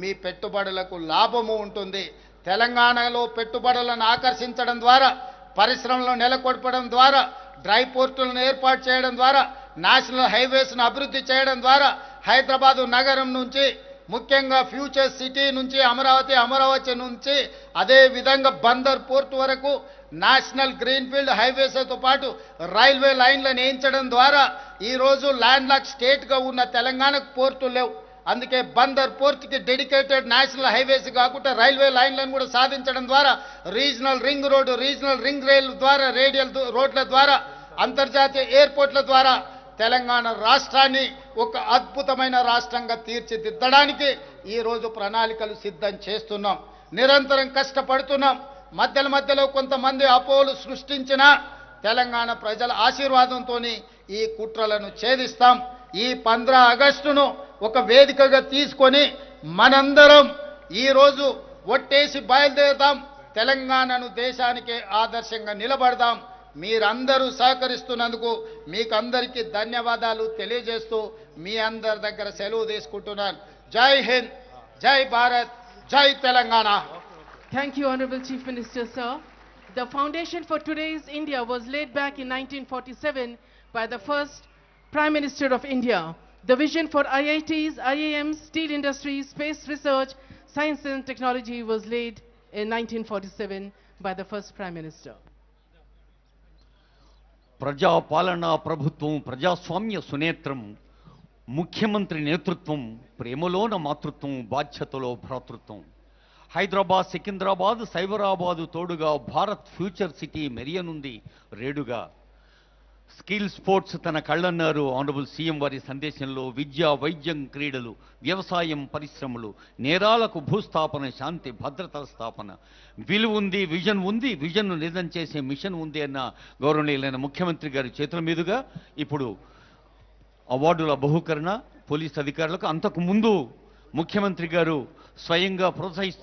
మీ పెట్టుబడులకు లాభము ఉంటుంది. తెలంగాణలో పెట్టుబడులను ఆకర్షించడం ద్వారా, పరిశ్రమలను నెలకొల్పడం ద్వారా, డ్రై పోర్టులను ఏర్పాటు చేయడం ద్వారా, నేషనల్ హైవేస్ను అభివృద్ధి చేయడం ద్వారా హైదరాబాదు నగరం నుంచి, ముఖ్యంగా ఫ్యూచర్ సిటీ నుంచి, అమరావతి నుంచి, అదే విధంగా బందర్ పోర్టు వరకు నేషనల్ గ్రీన్ఫీల్డ్ హైవేస్తో పాటు రైల్వే లైన్లను వేయించడం ద్వారా ఈరోజు ల్యాండ్ లాక్ స్టేట్గా ఉన్న తెలంగాణకు పోర్టులు లేవు. అందుకే బందర్ పోర్టుకి డెడికేటెడ్ నేషనల్ హైవేస్ కాకుండా రైల్వే లైన్లను కూడా సాధించడం ద్వారా, regional ring road, regional ring rail ద్వారా, రేడియల్ రోడ్ల ద్వారా, అంతర్జాతీయ ఎయిర్పోర్ట్ల ద్వారా తెలంగాణ రాష్ట్రాన్ని ఒక అద్భుతమైన రాష్ట్రంగా తీర్చిదిద్దడానికి ఈరోజు ప్రణాళికలు సిద్ధం చేస్తున్నాం. నిరంతరం కష్టపడుతున్నాం. మధ్యలో కొంతమంది అపోహలు సృష్టించిన తెలంగాణ ప్రజల ఆశీర్వాదంతో ఈ కుట్రలను ఛేదిస్తాం. ఈ 15 ఆగస్టును ఒక వేదికగా తీసుకొని మనందరం ఈరోజు ఒట్టేసి బయలుదేరుతాం. తెలంగాణను దేశానికే ఆదర్శంగా నిలబడదాం. మీరందరూ సహకరిస్తున్నందుకు మీకు అందరికీ ధన్యవాదాలు తెలియజేస్తూ మీ అందరి దగ్గర సెలవు తీసుకుంటున్నాను. జై హింద్, జై భారత్, జై Telangana. Thank you, Honorable Chief Minister, sir. The foundation for today's India was laid back in 1947 by the first Prime Minister of India. The vision for IITs, IIMs, steel industry, space research, science and technology was laid in 1947 by the first Prime Minister. ప్రజాపాలన ప్రభుత్వం, ప్రజాస్వామ్య సునేత్రం, ముఖ్యమంత్రి నేతృత్వం, ప్రేమలోన మాతృత్వం, బాధ్యతలో భ్రాతృత్వం. హైదరాబాద్, సికింద్రాబాద్, సైబరాబాదు తోడుగా Bharat future city మెరియనుంది రేడుగా. Skill sports తన కళ్ళన్నారు ఆనరబుల్ సీఎం వారి సందేశంలో. విద్య, వైద్యం, క్రీడలు, వ్యవసాయం, పరిశ్రమలు, నేరాలకు భూస్థాపన, శాంతి భద్రతా స్థాపన. విలువ ఉంది, విజన్ ఉంది, విజన్ను నిజం చేసే మిషన్ ఉంది అన్న గౌరవనీయులైన ముఖ్యమంత్రి గారి చేతుల మీదుగా ఇప్పుడు అవార్డుల బహుకరణ పోలీస్ అధికారులకు. అంతకు ముందు ముఖ్యమంత్రి గారు స్వయంగా ప్రోత్సహిస్తున్న